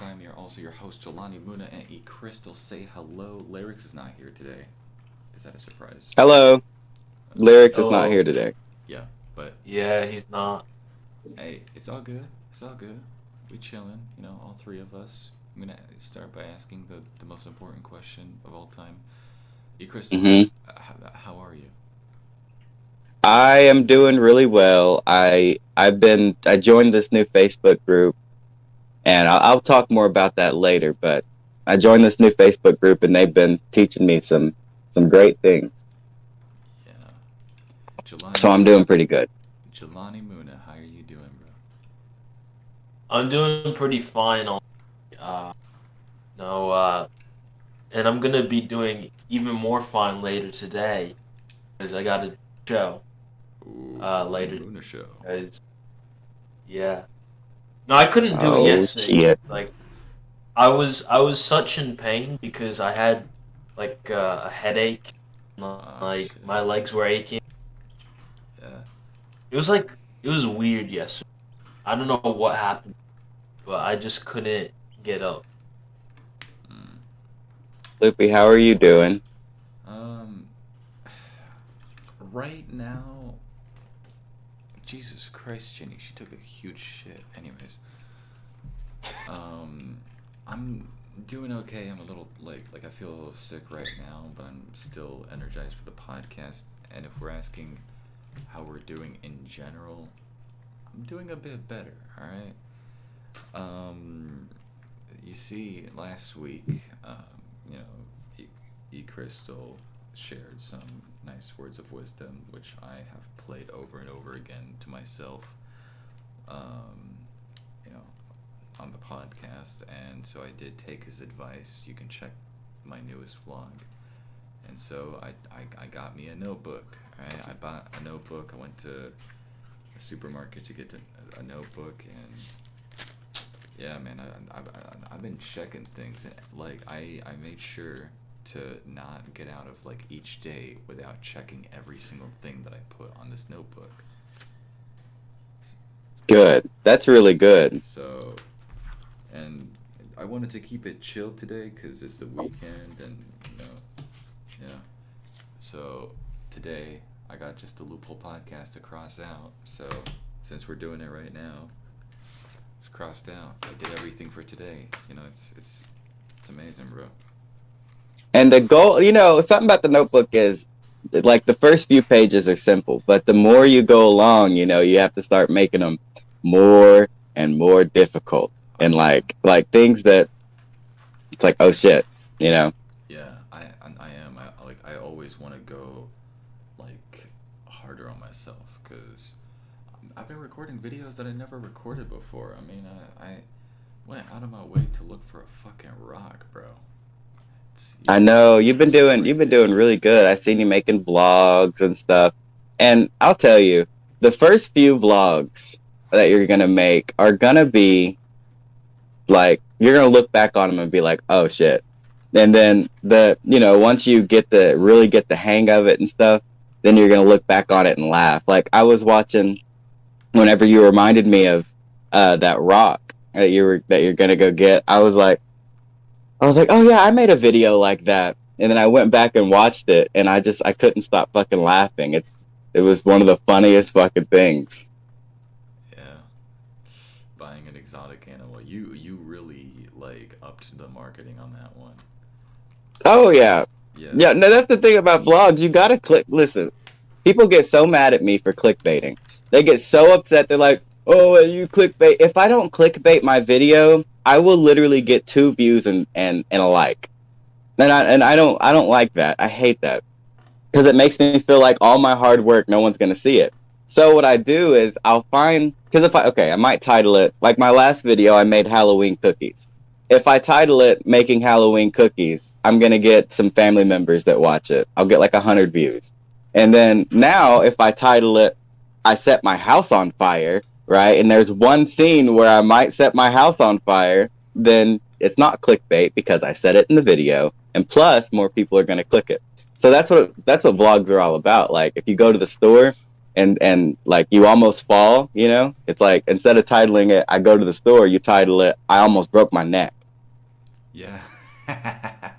I'm also your host, Jelani Muna, and E Crystal. Say hello. Lyrics is not here today. Is that a surprise? Hello. Lyrics is not Hello. here today. Yeah, but Yeah, he's not. hey, it's all good. It's all good. We chilling, all three of us. I'm gonna start by asking the most important question of all time. E Crystal, how are you? I am doing really well. I joined this new Facebook group, and I'll talk more about that later. But I joined this new Facebook group, and they've been teaching me some great things. Yeah. Jelani, So I'm doing pretty good. Jelani Muna, how are you doing, bro? I'm doing pretty fine. And I'm gonna be doing even more fine later today, because I got a show. Ooh, Later. Muna show. Yeah. No, I couldn't do it yesterday. Shit. Like, I was such in pain because I had like a headache. Like Shit. my legs were aching. Yeah. It was weird yesterday. I don't know what happened, but I just couldn't get up. Loopie, how are you doing? Right now, Jesus Christ, Jenny, she took a huge shit. Anyways, I'm doing okay. I'm a little like I feel a little sick right now, but I'm still energized for the podcast. And if we're asking how we're doing in general, I'm doing a bit better. All right. You see, last week, E Crystal shared some nice words of wisdom, which I have played over and over again to myself, on the podcast. And so I did take his advice. You can check my newest vlog. And so I got me a notebook. Right? I bought a notebook. I went to a supermarket to get a notebook, and yeah, man, I've been checking things. Like I made sure to not get out of like each day without checking every single thing that I put on this notebook. Good. That's really good. So, and I wanted to keep it chill today because it's the weekend, and yeah. So today I got just the Loophole Podcast to cross out. So since we're doing it right now, it's crossed out. I did everything for today. It's amazing, bro. And the goal, something about the notebook is like the first few pages are simple, but the more you go along, you have to start making them more and more difficult, and like things that it's like, oh shit, Yeah, I am. I always want to go like harder on myself because I've been recording videos that I never recorded before. I mean, I went out of my way to look for a fucking rock, bro. I know you've been doing really good. I've seen you making vlogs and stuff. And I'll tell you, the first few vlogs that you're going to make are going to be like, you're going to look back on them and be like, oh shit. And then once you really get the hang of it and stuff, then you're going to look back on it and laugh. Like I was watching whenever you reminded me of that rock that you're going to go get. I was like, oh yeah, I made a video like that. And then I went back and watched it, and I couldn't stop fucking laughing. It was one of the funniest fucking things. Yeah. Buying an exotic animal. You really like upped the marketing on that one. Oh yeah. Yeah. Yeah, no, that's the thing about vlogs. You gotta listen, people get so mad at me for clickbaiting. They get so upset, they're like, oh, you clickbait. If I don't clickbait my video, I will literally get 2 views and a like. And I don't like that. I hate that. Because it makes me feel like all my hard work, no one's going to see it. So what I do is I'll find, because I might title it, like my last video, I made Halloween cookies. If I title it Making Halloween Cookies, I'm going to get some family members that watch it. I'll get like 100 views. And then now if I title it I Set My House on Fire, right? And there's one scene where I might set my house on fire, then it's not clickbait because I said it in the video, and plus more people are going to click it. So that's what vlogs are all about. Like if you go to the store and like you almost fall, it's like instead of titling it I go to the store, you title it I almost broke my neck. Yeah. Yeah.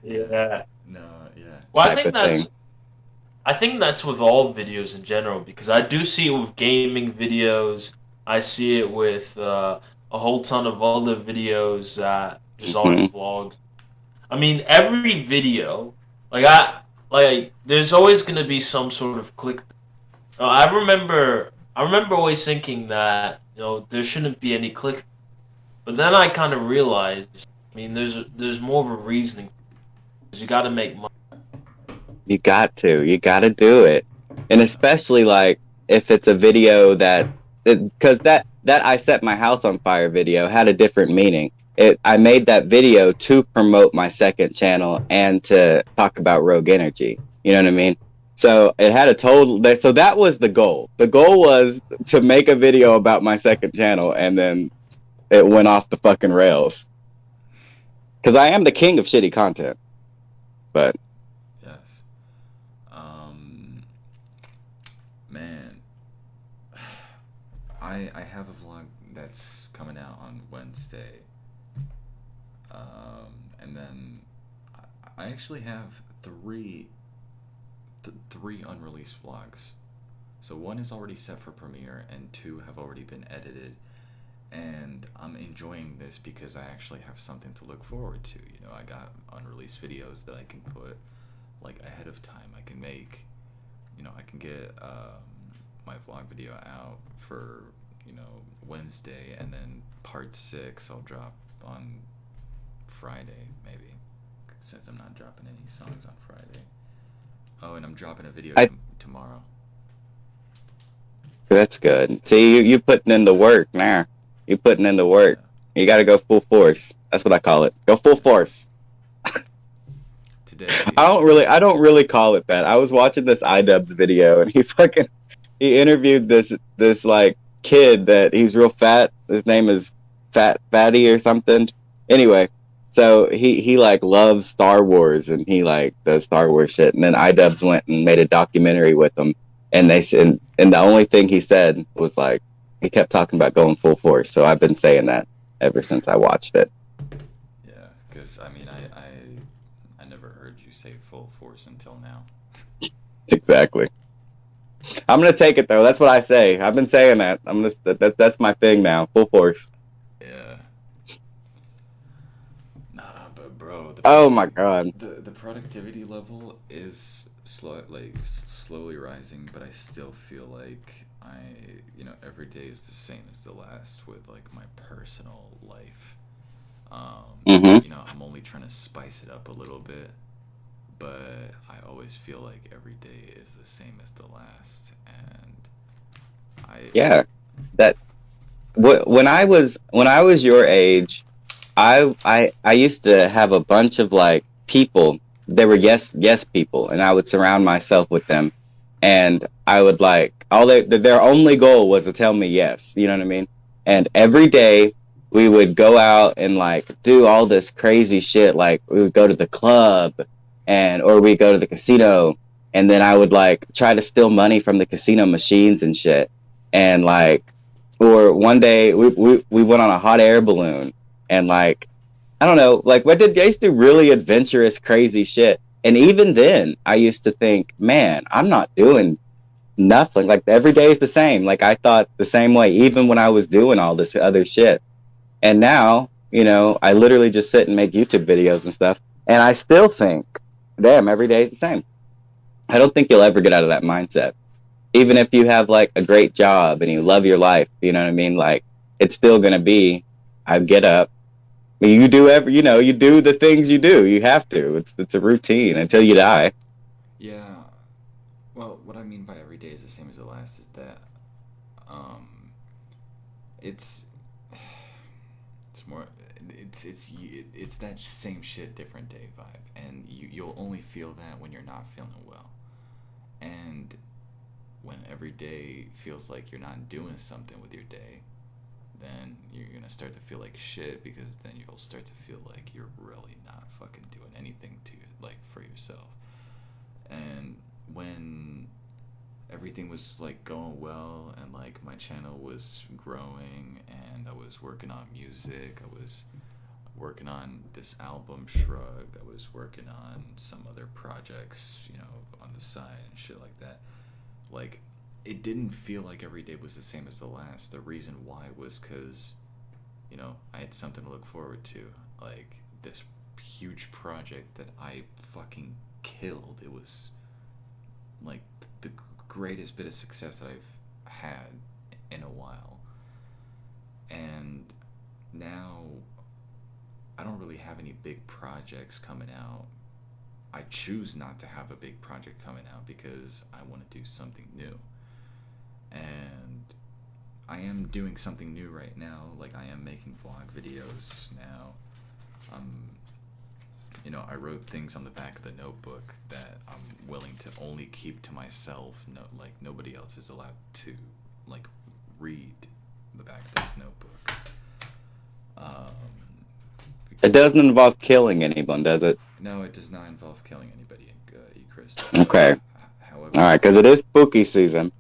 Yeah. No, yeah. Well, type of thing. I think that's with all videos in general because I do see it with gaming videos. I see it with a whole ton of other videos that just Hmm. aren't vlogs. I mean, every video, there's always gonna be some sort of click. I remember always thinking that there shouldn't be any click, but then I kind of realized, I mean, there's more of a reasoning because you got to make money. You got to do it. And Yeah. especially like if it's a video because that I set my house on fire video had a different meaning. I made that video to promote my second channel and to talk about Rogue Energy. You know what I mean? So it had a total. So that was the goal. The goal was to make a video about my second channel, and then it went off the fucking rails. Because I am the king of shitty content. But Yes. Um, man, I have a vlog that's coming out on Wednesday. And then I actually have three unreleased vlogs. So one is already set for premiere, and two have already been edited. And I'm enjoying this because I actually have something to look forward to. I got unreleased videos that I can put like ahead of time. I can make, I can get my vlog video out for Wednesday, and then part 6 I'll drop on Friday maybe, since I'm not dropping any songs on Friday. Oh, and I'm dropping a video tomorrow. that's good. See, you putting in the work now. You putting in the work. Yeah. You got to go full force. That's what I call it. Go full force. Today. I don't really call it that. I was watching this iDubbbz video, and he interviewed this like kid that he's real fat. His name is Fatty or something. Anyway, so he like loves Star Wars, and he like does Star Wars shit. And then iDubbbz went and made a documentary with him, and they said, and the only thing he said was like he kept talking about going full force. So I've been saying that ever since I watched it. Yeah, because I mean, I never heard you say full force until now. Exactly. I'm gonna take it though. That's what I say. I've been saying that. That's my thing now. Full force. Yeah. Nah, but bro, Oh my god. the productivity level is slowly rising, but I still feel like every day is the same as the last with like my personal life. I'm only trying to spice it up a little bit, but I always feel like every day is the same as the last, and Yeah. That when I was your age, I used to have a bunch of like people. They were yes people, and I would surround myself with them, and I would like their only goal was to tell me yes. You know what I mean? And every day we would go out and like do all this crazy shit. Like we would go to the club, or we go to the casino, and then I would like try to steal money from the casino machines and shit. And like, or one day we went on a hot air balloon, and like I don't know, like I used to do really adventurous, crazy shit. And even then, I used to think, man, I'm not doing nothing. Like every day is the same. Like I thought the same way, even when I was doing all this other shit. And now, I literally just sit and make YouTube videos and stuff. And I still think, damn, every day is the same. I don't think you'll ever get out of that mindset. Even if you have like a great job and you love your life, you know what I mean? Like it's still going to be, I get up, you do you do the things you do. You have to. It's a routine until you die. yeah. Well, what I mean by every day is the same as the last is that, it's more, it's that same shit, different day vibe, and you'll only feel that when you're not feeling well, and when every day feels like you're not doing something with your day, then you're gonna start to feel like shit, because then you'll start to feel like you're really not fucking doing anything for yourself. And when everything was like going well, and like my channel was growing, and I was working on music, I was working on this album Shrug. I was working on some other projects, on the side and shit like that. Like, it didn't feel like every day was the same as the last. The reason why was because, I had something to look forward to. Like, this huge project that I fucking killed. It was, like, the greatest bit of success that I've had in a while. And now I don't really have any big projects coming out. I choose not to have a big project coming out because I want to do something new. And I am doing something new right now. Like, I am making vlog videos now. I wrote things on the back of the notebook that I'm willing to only keep to myself. No, like, nobody else is allowed to, like, read the back of this notebook. It doesn't involve killing anyone, does it? No, it does not involve killing anybody, Chris. Okay. However, all right, because it is spooky season.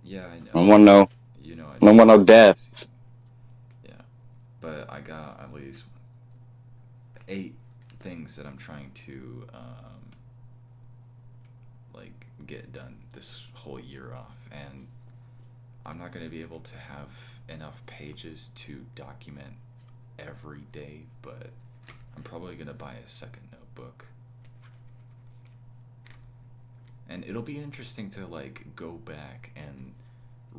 Yeah, I know. I want to know. I don't want no deaths. Yeah, but I got at least 8 things that I'm trying to get done this whole year off, and I'm not going to be able to have enough pages to document every day, but I'm probably going to buy a second notebook. And it'll be interesting to, like, go back and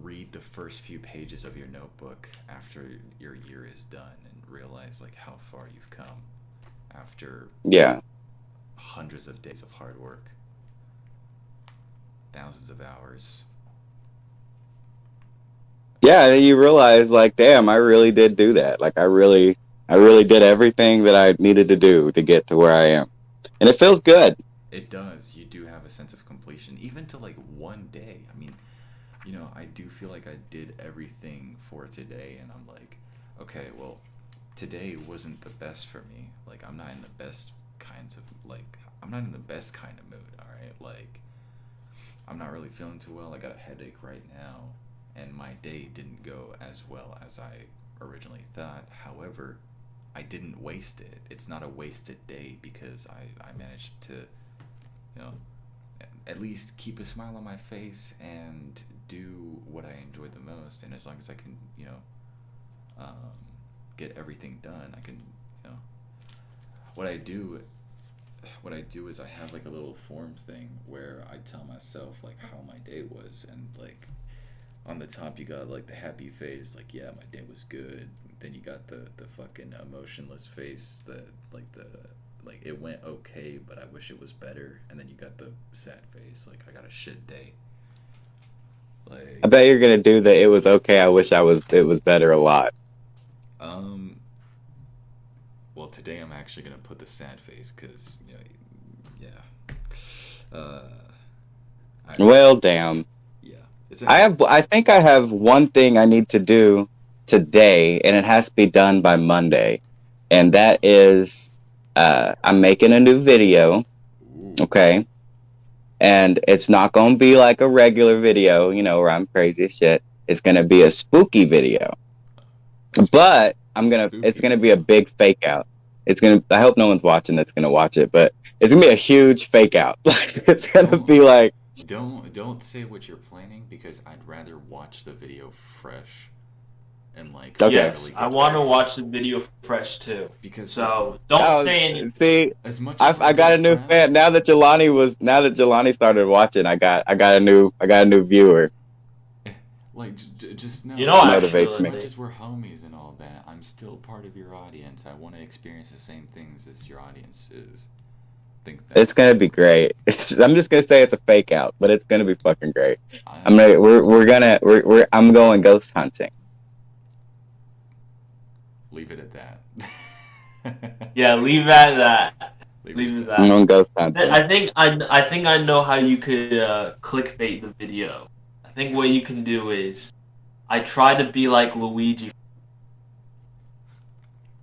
read the first few pages of your notebook after your year is done and realize, like, how far you've come after hundreds of days of hard work, thousands of hours. Yeah, then you realize, like, damn, I really did do that. Like, I really did everything that I needed to do to get to where I am. And it feels good. It does. You do have a sense of completion, even to, like, one day. I mean, I do feel like I did everything for today, and I'm like, okay, well, today wasn't the best for me. Like, I'm not in the best kind of mood, alright? Like, I'm not really feeling too well. I got a headache right now, and my day didn't go as well as I originally thought. However, I didn't waste it. It's not a wasted day because I managed to, at least keep a smile on my face and do what I enjoy the most. And as long as I can, get everything done, I can, what I do is I have, like, a little form thing where I tell myself, like, how my day was, and, like, on the top you got, like, the happy face, like, yeah, my day was good. Then you got the fucking emotionless face, that, like, it went okay, but I wish it was better. And then you got the sad face, like, I got a shit day. Like, I bet you're gonna do the "it was okay, I wish it was better" a lot. Well, today I'm actually gonna put the sad face because Well, damn. Yeah. I think I have one thing I need to do today, and it has to be done by Monday, and that is I'm making a new video. Ooh. Okay. And it's not going to be like a regular video, where I'm crazy as shit. It's going to be a spooky video. But it's going to be a big fake out. I hope no one's watching that's going to watch it, but it's going to be a huge fake out. It's going to be like... Don't say what you're planning, because I'd rather watch the video fresh. And, like, okay. Yes, I want to watch the video fresh too. Because don't say anything. See, as much I got a new fan now that Jelani started watching. I got a new viewer. Like, just know, motivates me. As much as we're homies and all that, I'm still part of your audience. I want to experience the same things as your audience is. It's gonna be great. I'm just gonna say it's a fake out, but it's gonna be fucking great. I'm going ghost hunting. Leave it at that. Yeah, leave it at that. Leave it at that. I'm going ghost hunting. I think I know how you could clickbait the video. I think what you can do is, I try to be like Luigi.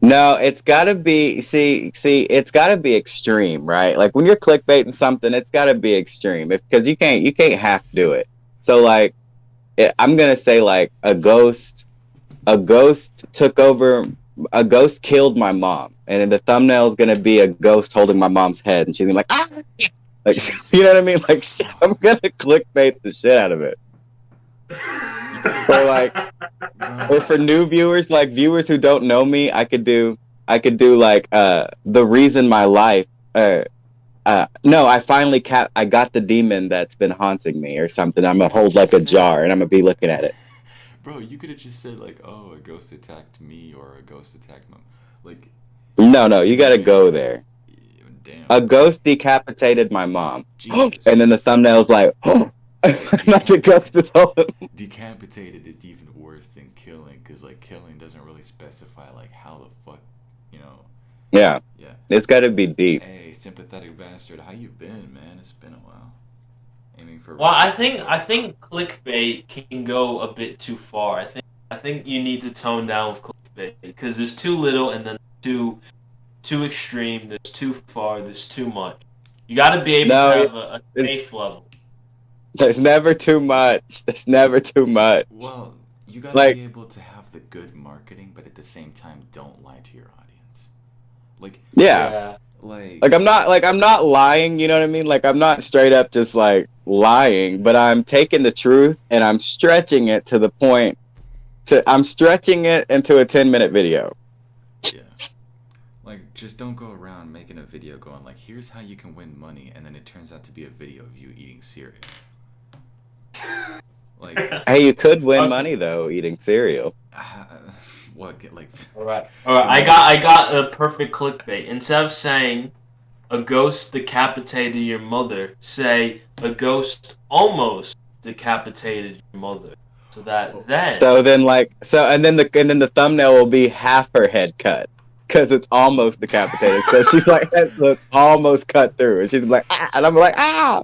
No, it's gotta be. It's gotta be extreme, right? Like, when you're clickbaiting something, it's gotta be extreme, because you can't half do it. So, like, I'm gonna say, like, a ghost took over a ghost killed my mom, and the thumbnail is gonna be a ghost holding my mom's head, and she's gonna be like, ah, like, you know what I mean? Like, I'm gonna clickbait the shit out of it. Or like, or for new viewers, like viewers who don't know me, I could do like the reason my life. No, I finally I got the demon that's been haunting me, or something. I'm gonna hold like a jar, and I'm gonna be looking at it. Bro, you could have just said like, "Oh, a ghost attacked me," or "A ghost attacked mom." Like, no, you gotta go there. Damn. A ghost decapitated my mom, Jesus. and then the thumbnail's like, not the ghost is holding. Decapitated is even worse than killing, because like killing doesn't really specify like how the fuck, you know. Yeah. Yeah. It's got to be deep. Hey, sympathetic bastard, how you been, man? It's been a while. Aiming for. Well, I think clickbait can go a bit too far. I think you need to tone down with clickbait because there's too little and then too extreme. There's too far. There's too much. You got to be able to have a safe level. There's never too much. There's never too much. Well, you got to be able to have the good marketing, but at the same time, don't lie to your audience. Like, yeah. Like I'm not lying, you know what I mean? Like I'm not straight up just like lying, but I'm taking the truth and I'm stretching it to the point I'm stretching it into a 10-minute video. Yeah. Like just don't go around making a video going like, here's how you can win money, and then it turns out to be a video of you eating cereal. Like, hey, you could win money though eating cereal. What? Like, all right. I got a perfect clickbait. Instead of saying a ghost decapitated your mother, say a ghost almost decapitated your mother. So that then. And then the thumbnail will be half her head cut because it's almost decapitated. So she's like, it's almost cut through, and she's like, ah, and I'm like, ah.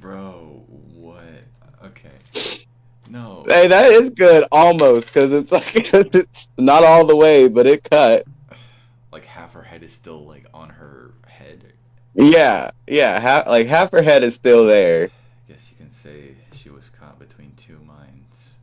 Bro, what? Okay. No. Hey, that is good, almost, because it's like it's not all the way, but it cut. Like half her head is still like on her head. Yeah, half her head is still there. I guess you can say she was caught between two minds.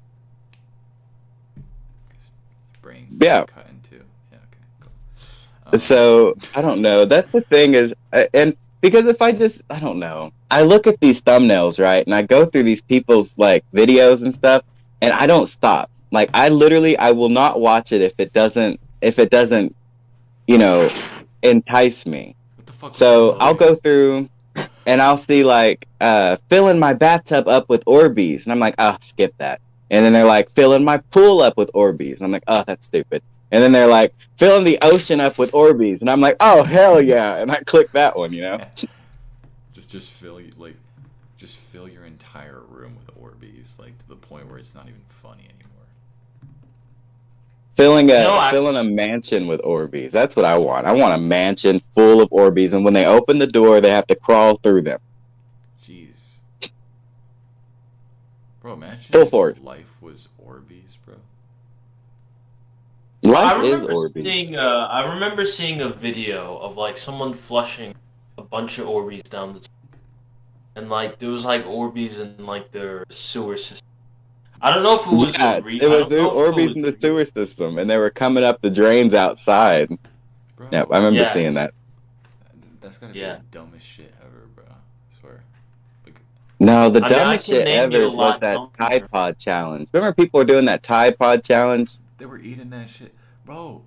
Brain cut in two. Yeah, okay, cool. So I don't know. That's the thing is, and because if I don't know. I look at these thumbnails, right, and I go through these people's like videos and stuff, and I don't stop. Like I will not watch it if it doesn't, you know, entice me. What the fuck? So I'll go through, and I'll see like filling my bathtub up with Orbeez, and I'm like, skip that. And then they're like filling my pool up with Orbeez, and I'm like, that's stupid. And then they're like filling the ocean up with Orbeez, and I'm like, oh hell yeah, and I click that one, you know. Just fill your entire room with Orbeez, like to the point where it's not even funny anymore. Filling a mansion with Orbeez. That's what I want. I want a mansion full of Orbeez, and when they open the door, they have to crawl through them. Jeez. Bro, imagine full force. Life was Orbeez, bro. Life is Orbeez. I remember seeing a video of like someone flushing a bunch of Orbeez down the and like there was like Orbeez in like their sewer system. I don't know if it was Orbeez in the sewer system, and they were coming up the drains outside. Bro, yeah, I remember seeing that. That's gotta be the dumbest shit ever, bro. I swear. Like, no, the dumbest shit ever was that Tide Pod challenge. Remember people were doing that Tide Pod challenge? They were eating that shit, bro.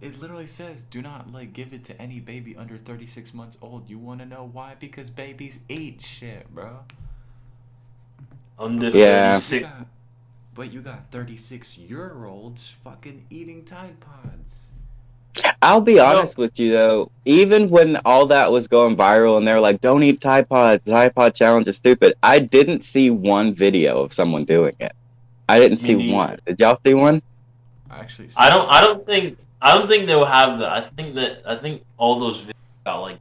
It literally says, do not, like, give it to any baby under 36 months old. You want to know why? Because babies eat shit, bro. Under 36. But you got 36-year-olds fucking eating Tide Pods. I'll be honest with you, though. Even when all that was going viral and they were like, don't eat Tide Pod. Tide Pod challenge is stupid. I didn't see one video of someone doing it. I didn't see one. Did y'all see one? I don't think they'll have that. I think all those videos got like.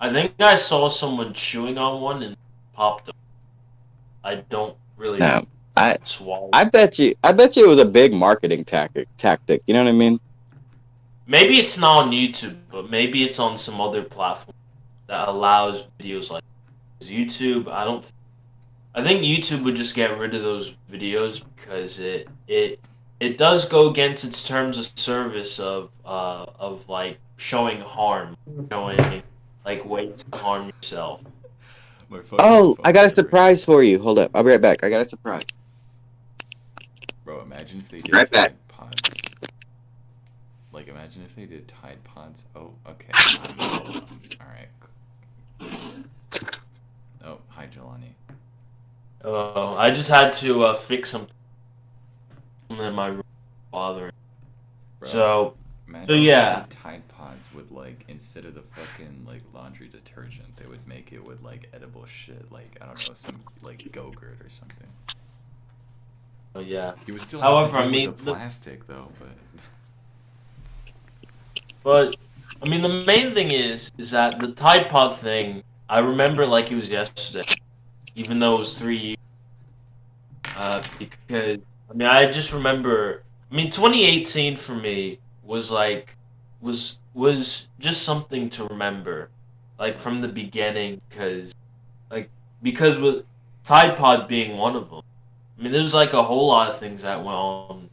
I think I saw someone chewing on one and popped up. I don't really. No, swallow. I bet you it was a big marketing tactic. You know what I mean? Maybe it's not on YouTube, but maybe it's on some other platform that allows videos like YouTube. I think YouTube would just get rid of those videos because it it does go against its terms of service of like showing harm, showing like ways to harm yourself. Oh, I got a surprise for you. Hold up, I'll be right back. I got a surprise. Bro, imagine if they did Right back. Tide Pods. Like, imagine if they did Tide Pods. Oh, okay. Alright. Oh, hi, Jelani. I just had to fix something in my room bothering. Bro, So imagine yeah. if they did Tide Pods with, like, instead of the fucking, like, laundry detergent, they would make it with, like, edible shit. Like, I don't know, some, like, Go-Gurt or something. Oh, yeah. You would still However, have to I deal mean, with the plastic, though, But I mean, the main thing is that the Tide Pod thing. I remember like it was yesterday, even though it was 3 years. Because I mean, I just remember. I mean, 2018 for me was like was just something to remember, like from the beginning, because with Tide Pod being one of them. I mean, there's like a whole lot of things that went on.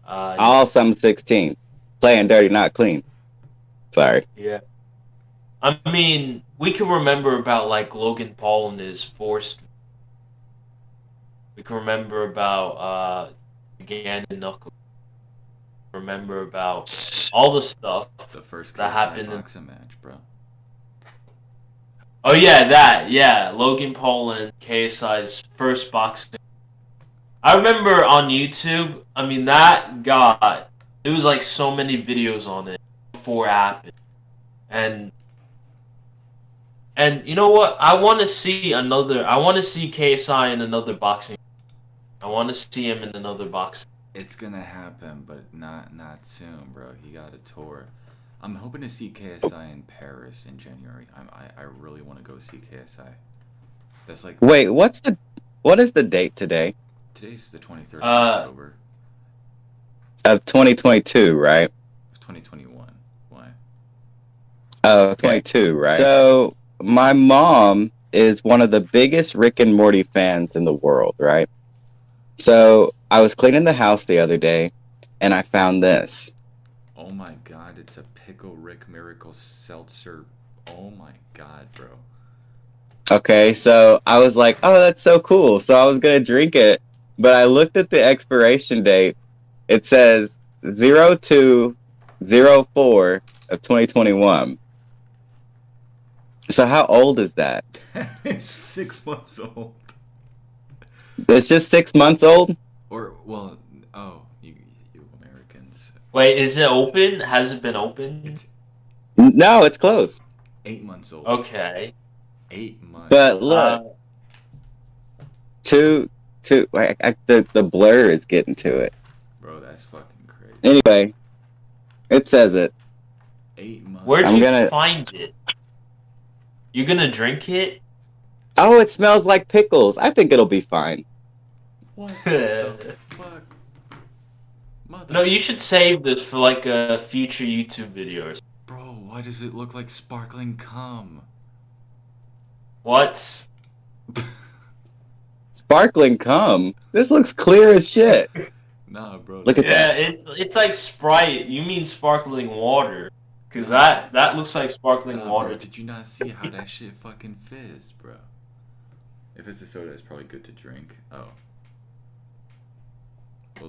All summer 16. Playing dirty, not clean. Sorry. Yeah. I mean, we can remember about like Logan Paul and his forced. We can remember about Gannon Knuckles. Remember about all the stuff the first that happened in. boxing match, bro. Oh yeah, Logan Paul and KSI's first boxing. I remember on YouTube. I mean, that got there was like so many videos on it before it happened, and you know what? I want to see KSI in another boxing. I want to see him in another boxing. It's gonna happen, but not soon, bro. He got a tour. I'm hoping to see KSI in Paris in January. I really want to go see KSI. That's like. Wait, what is the date today? Today's the 23rd of October. Of 2022, right? Of 2021. Why? Oh, 22, right? So my mom is one of the biggest Rick and Morty fans in the world, right? So I was cleaning the house the other day, and I found this. Oh my god, it's a Pickle Rick Miracle Seltzer. Oh my god, bro. Okay, so I was like, oh, that's so cool. So I was going to drink it, but I looked at the expiration date. It says 02/04 of 2021. So how old is that? It's 6 months old. It's just 6 months old? Or, well, oh, you Americans. Wait, is it open? Has it been open? It's No, it's closed. 8 months old. Okay. 8 months. But look, the blur is getting to it. Bro, that's fucking crazy. Anyway, it says it. 8 months. Where'd you find it? You gonna drink it? Oh, it smells like pickles. I think it'll be fine. What the fuck? No, you should save this for like a future YouTube video or something. Bro, why does it look like sparkling cum? What? Sparkling cum? This looks clear as shit. Nah, bro. Look at that. Yeah, it's like Sprite. You mean sparkling water? Cause that looks like sparkling water. Bro, did you not see how that shit fucking fizzed, bro? If it's a soda, it's probably good to drink. Oh.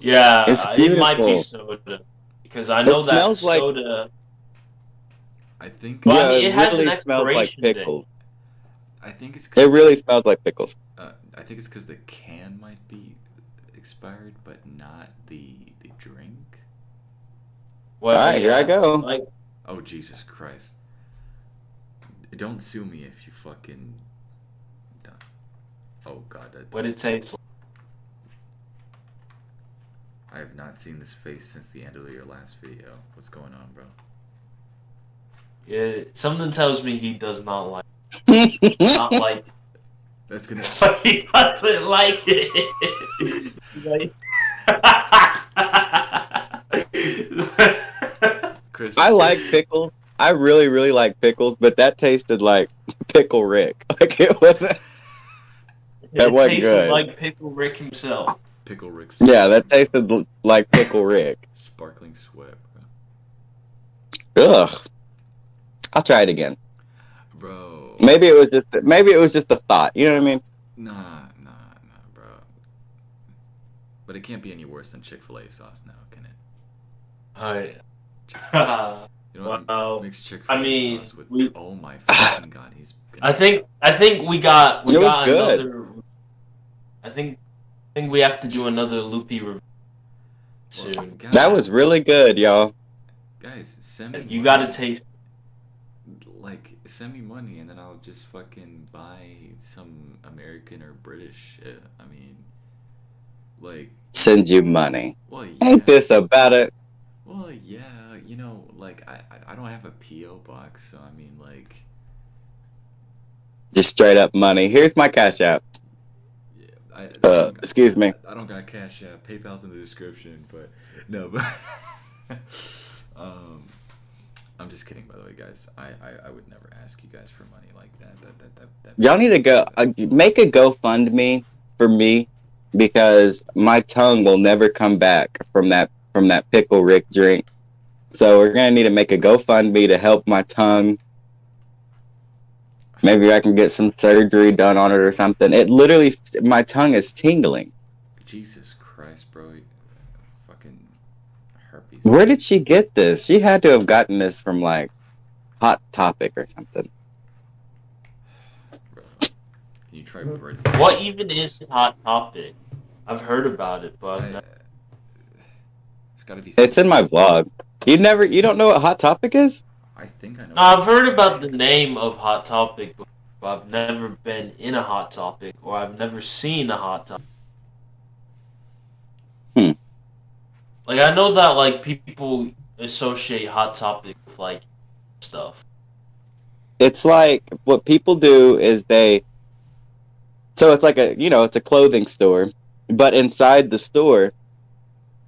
Yeah, It's it might be beautiful. soda. Because I know It that smells like- soda. I think. Well, Yeah, I mean, it has really an smells like expiration date. pickles. I think it's. It really smells like pickles. I think it's because the can might be expired, but not the drink. Well, Alright, here I go. Like, Oh Jesus Christ! Don't sue me if you fucking. Oh God, what it tastes like. I have not seen this face since the end of your last video. What's going on, bro? Yeah, something tells me he does not like. Not like. That's gonna. He doesn't like it. Chris, I like pickles. I really, really like pickles, but that tasted like Pickle Rick. Like it wasn't. That wasn't tasted good. like Pickle Rick himself. Pickle Rick. Yeah, that tasted like Pickle Rick. Sparkling sweat, bro. Ugh. I'll try it again. Bro. Maybe it was just a thought. You know what I mean? Nah, bro. But it can't be any worse than Chick-fil-A sauce now, can it? Alright. You know what? Well, Mix Chick-fil-A I mean, sauce with. Oh my fucking god, he's. I think we got good. another. I think we have to do another Loopy review soon. Well, guys, That was really good, y'all. Guys, send me. You money. gotta taste. Like, send me money and then I'll just fucking buy some American or British shit. I mean, like. Send you money. Well, yeah. Ain't this about it? Well, yeah, you know, like, I don't have a P.O. box, so I mean, like. Just straight up money. Here's my Cash App. Yeah, excuse me. I don't got Cash App. PayPal's in the description, but no, but I'm just kidding, by the way, guys. I would never ask you guys for money like that. Y'all need to go make a GoFundMe for me because my tongue will never come back from that Pickle Rick drink. So we're gonna need to make a GoFundMe to help my tongue. Maybe I can get some surgery done on it or something. It literally, my tongue is tingling. Jesus Christ, bro. Fucking herpes. Where did she get this? She had to have gotten this from, like, Hot Topic or something. Bro, can you try bread? What even is Hot Topic? I've heard about it, but it's gotta be. It's in my vlog. You don't know what Hot Topic is? I think I know. no, I've heard about the name of Hot Topic, but I've never been in a Hot Topic, or I've never seen a Hot Topic. Like, I know that, like, people associate Hot Topic with, like, stuff. It's like, what people do is so it's like it's a clothing store, but inside the store,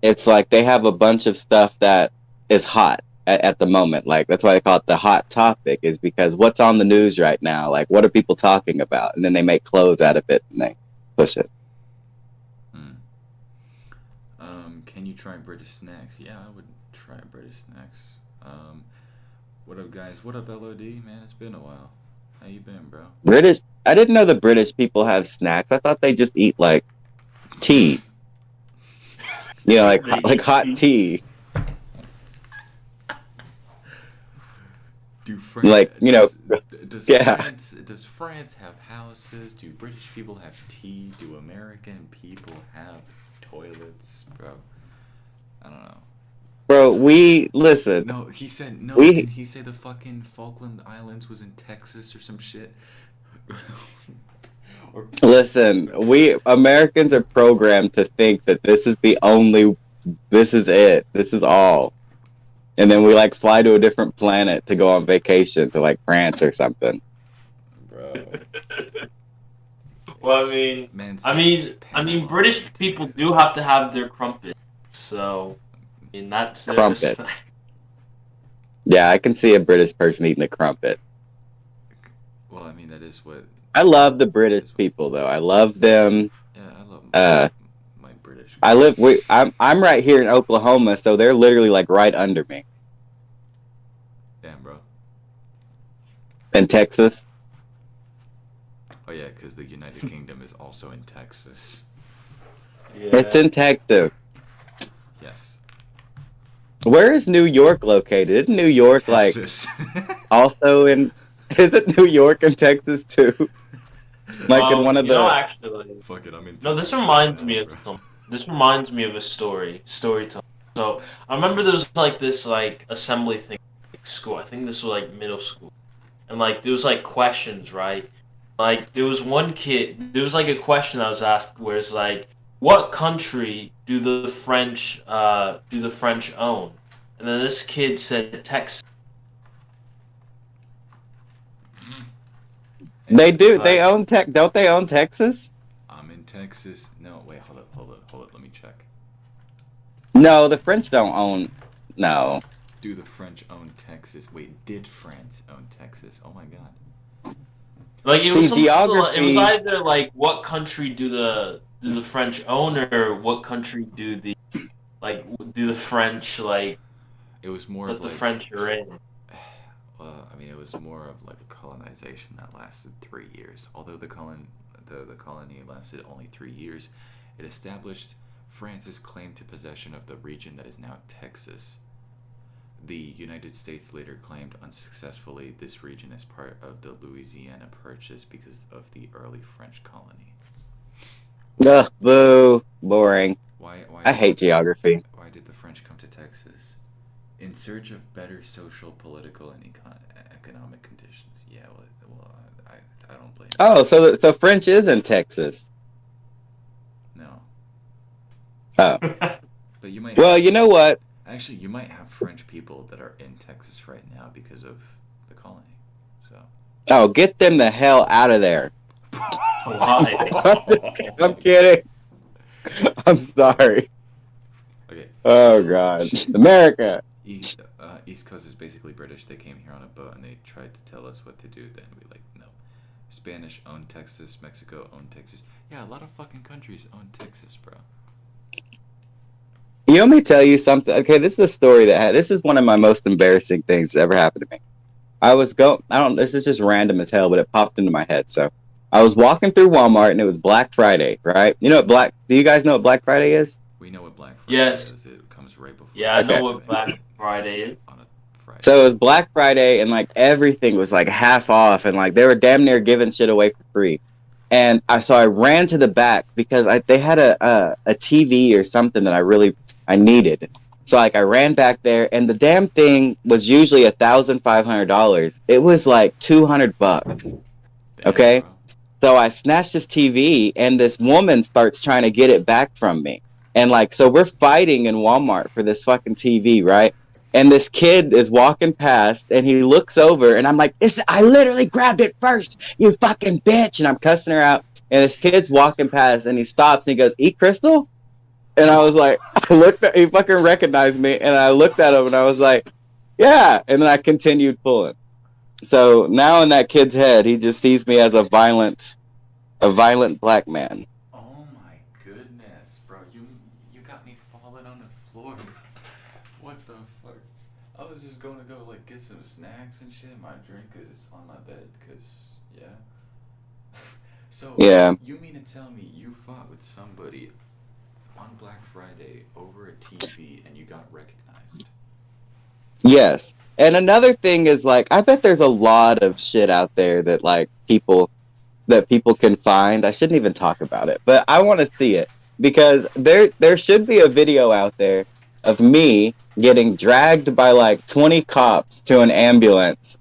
it's like they have a bunch of stuff that is hot at the moment. Like, that's why they call it the Hot Topic, is because what's on the news right now? Like, what are people talking about? And then they make clothes out of it and they push it. Can you try British snacks? Yeah, I would try British snacks. What up, guys? What up, LOD? Man, it's been a while. How you been, bro? British? I didn't know the British people have snacks. I thought they just eat, like, tea. You know, like hot tea. Do France, like, you know, does France have houses? Do British people have tea? Do American people have toilets, bro? I don't know. Bro, listen. No, he said no. Did he say the fucking Falkland Islands was in Texas or some shit? Listen, we Americans are programmed to think that this is it, this is all. And then we, like, fly to a different planet to go on vacation to, like, France or something. Bro. Well, I mean, British people do have to have their crumpets, so, I mean, that's crumpets. Yeah, I can see a British person eating a crumpet. Well, I mean, that is what. I love the British people, though. I love them. Yeah, I love my British. I'm right here in Oklahoma, so they're literally, like, right under me. Damn, bro. In Texas. Oh yeah, because the United Kingdom is also in Texas. Yeah. It's in Texas. Yes. Where is New York located? Isn't New York, Texas. like, also in... Isn't New York in Texas, too? Like, in one of the... No, actually... Fuck it, I'm in Texas. No, this reminds me of something. This reminds me of a story time. So, I remember there was, like, this, like, assembly thing at school. I think this was, like, middle school. And, like, there was, like, questions, right? Like, there was one kid... There was, like, a question that was asked where it's, like, what country do the French own? And then this kid said Texas. They do. They own Don't they own Texas? I'm in Texas. No, wait, hold up. Let me check. No, the French don't own... No. Do the French own Texas? Wait, did France own Texas? Oh my god. Like, it was geography... It was either, like, what country do the the French own, or what country do the French It was more that of the like. French are in? Well, I mean, it was more of like a colonization that lasted 3 years. Although the colony lasted only 3 years, it established France's claim to possession of the region that is now Texas. The United States later claimed unsuccessfully this region as part of the Louisiana Purchase because of the early French colony. Ugh, boo, boring. Why I hate geography. Why did the French come to Texas? In search of better social, political, and economic conditions. Yeah, well, I don't blame you. Oh, so French is in Texas. No. Oh. But you might. Well, you know what? Actually, you might have French people that are in Texas right now because of the colony. So. Oh, get them the hell out of there. Why? I'm kidding. I'm sorry. Okay. Oh God, America. East Coast is basically British. They came here on a boat and they tried to tell us what to do. Then we no. Spanish owned Texas. Mexico owned Texas. Yeah, a lot of fucking countries own Texas, bro. You want me to tell you something? Okay, this is a story this is one of my most embarrassing things that ever happened to me. This is just random as hell, but it popped into my head. So I was walking through Walmart and it was Black Friday, right? Do you guys know what Black Friday is? We know what Black Friday Yes. is. It comes right before. Yeah, I know what Black Friday is. On a Friday. So it was Black Friday and like everything was like half off and like they were damn near giving shit away for free. And I ran to the back because they had a TV or something that I needed. So like I ran back there and the damn thing was usually $1,500. It was like $200. Okay. Bro. So I snatched this TV and this woman starts trying to get it back from me. And like, so we're fighting in Walmart for this fucking TV, right? And this kid is walking past and he looks over and I'm like, I literally grabbed it first, you fucking bitch. And I'm cussing her out. And this kid's walking past and he stops and he goes, "Eat Crystal?" And I was like, he fucking recognized me. And I looked at him and I was like, yeah. And then I continued pulling. So now in that kid's head, he just sees me as a violent black man. Oh my goodness, bro! You got me falling on the floor. What the fuck? I was just going to go like get some snacks and shit, my drink, cause it's on my bed, cause yeah. So Yeah. you mean to tell me you fought with somebody on Black Friday over a TV and you got recognized? Yes. And another thing is like, I bet there's a lot of shit out there that like people can find. I shouldn't even talk about it, but I want to see it because there should be a video out there of me getting dragged by like 20 cops to an ambulance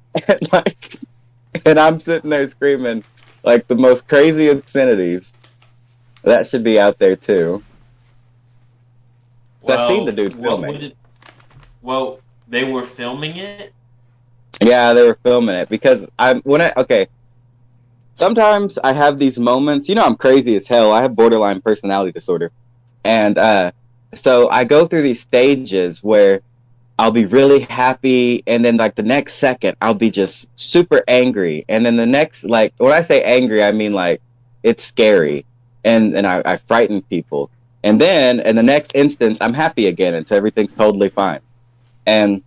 and I'm sitting there screaming like the most crazy obscenities. That should be out there too. So I've seen the dude filming. Well, they were filming it? Yeah, they were filming it because sometimes I have these moments, I'm crazy as hell. I have borderline personality disorder. And so I go through these stages where I'll be really happy and then like the next second I'll be just super angry. And then the next, like when I say angry, I mean like it's scary and I frighten people. And then in the next instance, I'm happy again and so everything's totally fine. And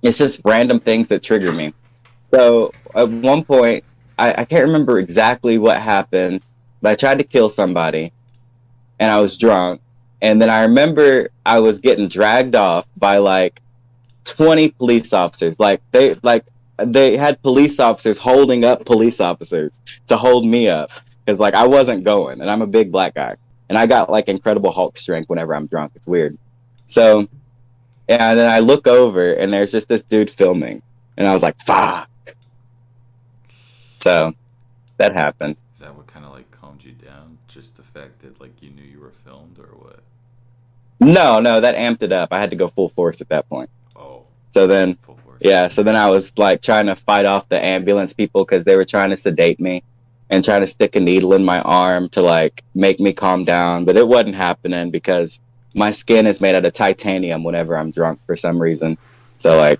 it's just random things that trigger me. So at one point, I can't remember exactly what happened, but I tried to kill somebody and I was drunk. And then I remember I was getting dragged off by like 20 police officers. Like they had police officers holding up police officers to hold me up because like I wasn't going and I'm a big black guy. And I got like Incredible Hulk strength whenever I'm drunk. It's weird. So, yeah, and then I look over and there's just this dude filming. And I was like, fuck. So, that happened. Is that what kind of like calmed you down? Just the fact that like you knew you were filmed or what? No, that amped it up. I had to go full force at that point. Oh. So then, Full force. yeah, so then I was like trying to fight off the ambulance people because they were trying to sedate me and trying to stick a needle in my arm to like make me calm down. But it wasn't happening because my skin is made out of titanium whenever I'm drunk for some reason. So like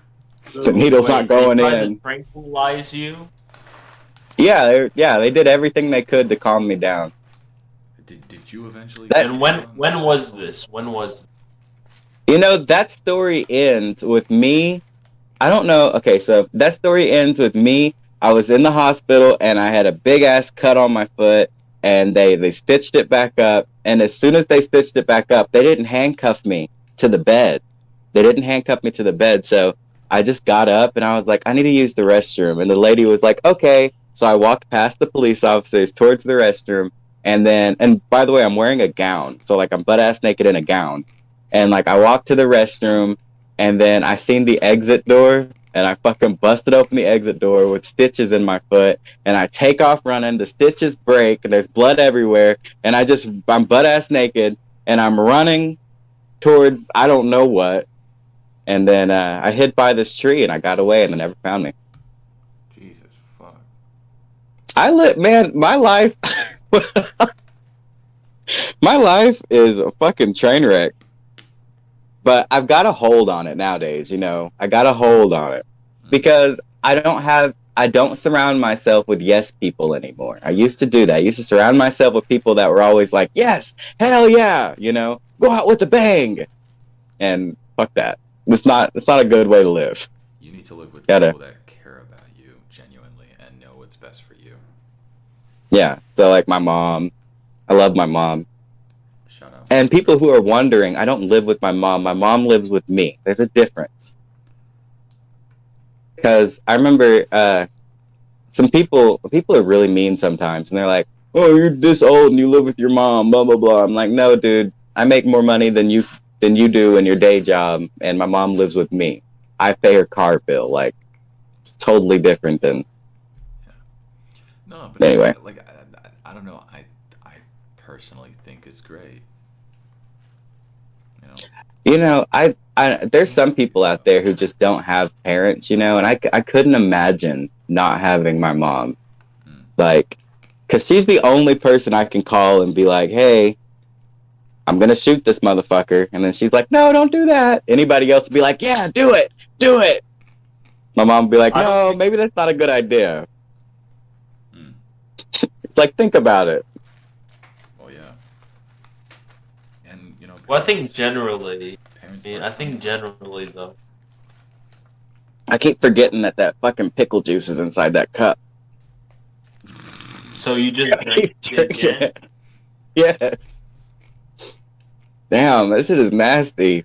the needle's not going they tried in. To tranquilize you? Yeah, they did everything they could to calm me down. Did you eventually? And when was this? When was? That story ends with me. I don't know. Okay, so that story ends with me. I was in the hospital and I had a big ass cut on my foot, and they stitched it back up. And as soon as they stitched it back up, they didn't handcuff me to the bed. So I just got up and I was like, I need to use the restroom. And the lady was like, okay. So I walked past the police officers towards the restroom. And by the way, I'm wearing a gown. So like I'm butt ass naked in a gown. And like I walked to the restroom, and then I seen the exit door, and I fucking busted open the exit door with stitches in my foot, and I take off running, the stitches break, and there's blood everywhere, and I'm butt ass naked, and I'm running towards I don't know what, and then I hid by this tree, and I got away, and they never found me. Jesus fuck. My life, my life is a fucking train wreck. But I've got a hold on it nowadays, I got a hold on it because I don't surround myself with yes people anymore. I used to do that. I used to surround myself with people that were always like, yes, hell yeah, go out with a bang. And fuck that. It's not a good way to live. You need to live with people that care about you genuinely and know what's best for you. Yeah. So like my mom, I love my mom. Shut up. And people who are wondering, I don't live with my mom. My mom lives with me. There's a difference. Because I remember some people are really mean sometimes. And they're like, oh, you're this old and you live with your mom, blah, blah, blah. I'm like, no, dude, I make more money than you do in your day job. And my mom lives with me. I pay her car bill. Like, it's totally different than... Yeah. No, but anyway. Like, I don't know. I personally think it's great. I there's some people out there who just don't have parents, and I couldn't imagine not having my mom. Like, because she's the only person I can call and be like, hey, I'm going to shoot this motherfucker. And then she's like, no, don't do that. Anybody else would be like, yeah, do it. My mom would be like, no, maybe that's not a good idea. It's like, think about it. Well, yeah. And, Well, I think generally, though. I keep forgetting that fucking pickle juice is inside that cup. So you just drank it? Yes. Damn, this shit is nasty.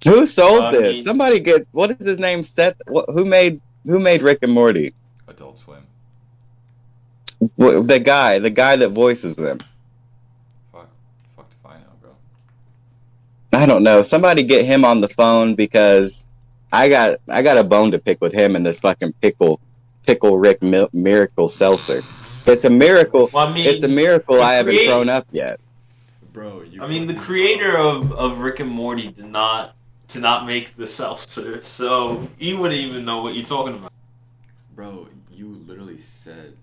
Who sold this? Somebody get, what is his name? Seth? Who made Rick and Morty? Adult Swim. The guy that voices them. Fuck if I know, bro. I don't know. Somebody get him on the phone because I got a bone to pick with him and this fucking pickle Rick miracle seltzer. It's a miracle. Well, it's a miracle I haven't thrown up yet. Bro, the creator of Rick and Morty did not make the seltzer, so he wouldn't even know what you're talking about. Bro, you literally said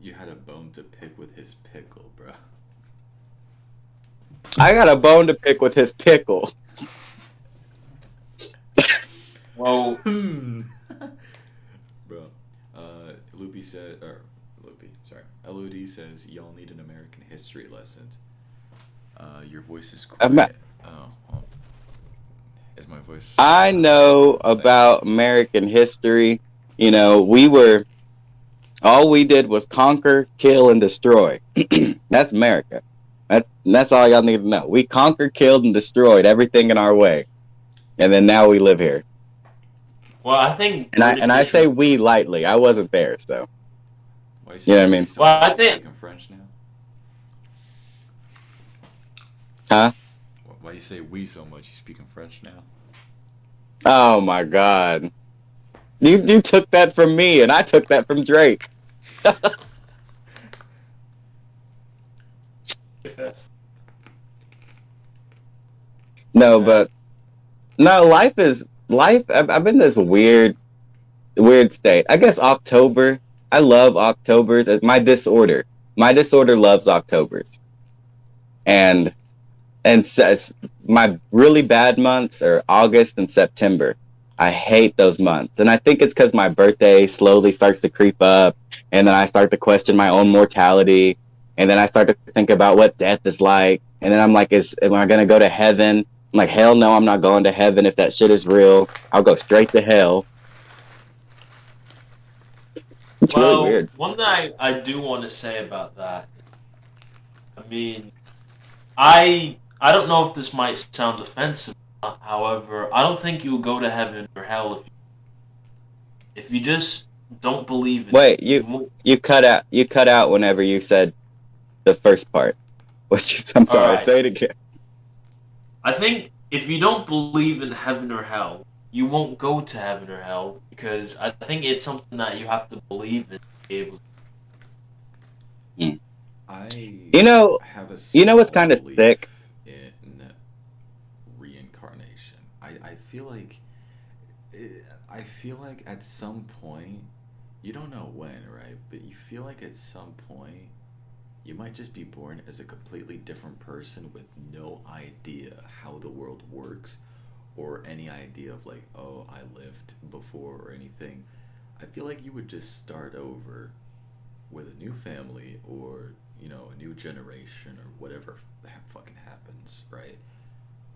you had a bone to pick with his pickle, bro. I got a bone to pick with his pickle. Well, bro, LOD says y'all need an American history lesson. Your voice is quiet. Well, is my voice? I know about American history. All we did was conquer, kill, and destroy. That's America. That's all y'all need to know. We conquered, killed, and destroyed everything in our way, and then now we live here. Well, I think, and I say we lightly. I wasn't there, so. You know what I mean? Well, I think. Speaking French now. Huh? Why you say we so much? You speaking French now? Oh my God! You took that from me, and I took that from Drake. Life. I've been in this weird state. I guess October. I love Octobers. It's my disorder. My disorder loves Octobers, and my really bad months are August and September. I hate those months, and I think it's because my birthday slowly starts to creep up, and then I start to question my own mortality, And then I start to think about what death is like. And then I'm like, am I going to go to heaven? I'm like, hell no, I'm not going to heaven. If that shit is real, I'll go straight to hell. It's really weird. One thing I do want to say about that, I mean, I don't know if this might sound offensive. However, I don't think you'll go to heaven or hell if you just don't believe in Wait, it. you cut out whenever you said the first part. I'm sorry, right. say it again. I think if you don't believe in heaven or hell, you won't go to heaven or hell, because I think it's something that you have to believe in to be able to. You know what's kind of sick? In reincarnation. I feel like at some point, you don't know when, right? But you feel like at some point, you might just be born as a completely different person with no idea how the world works, or any idea of like, oh, I lived before or anything. I feel like you would just start over with a new family, or a new generation, or whatever fucking happens, right?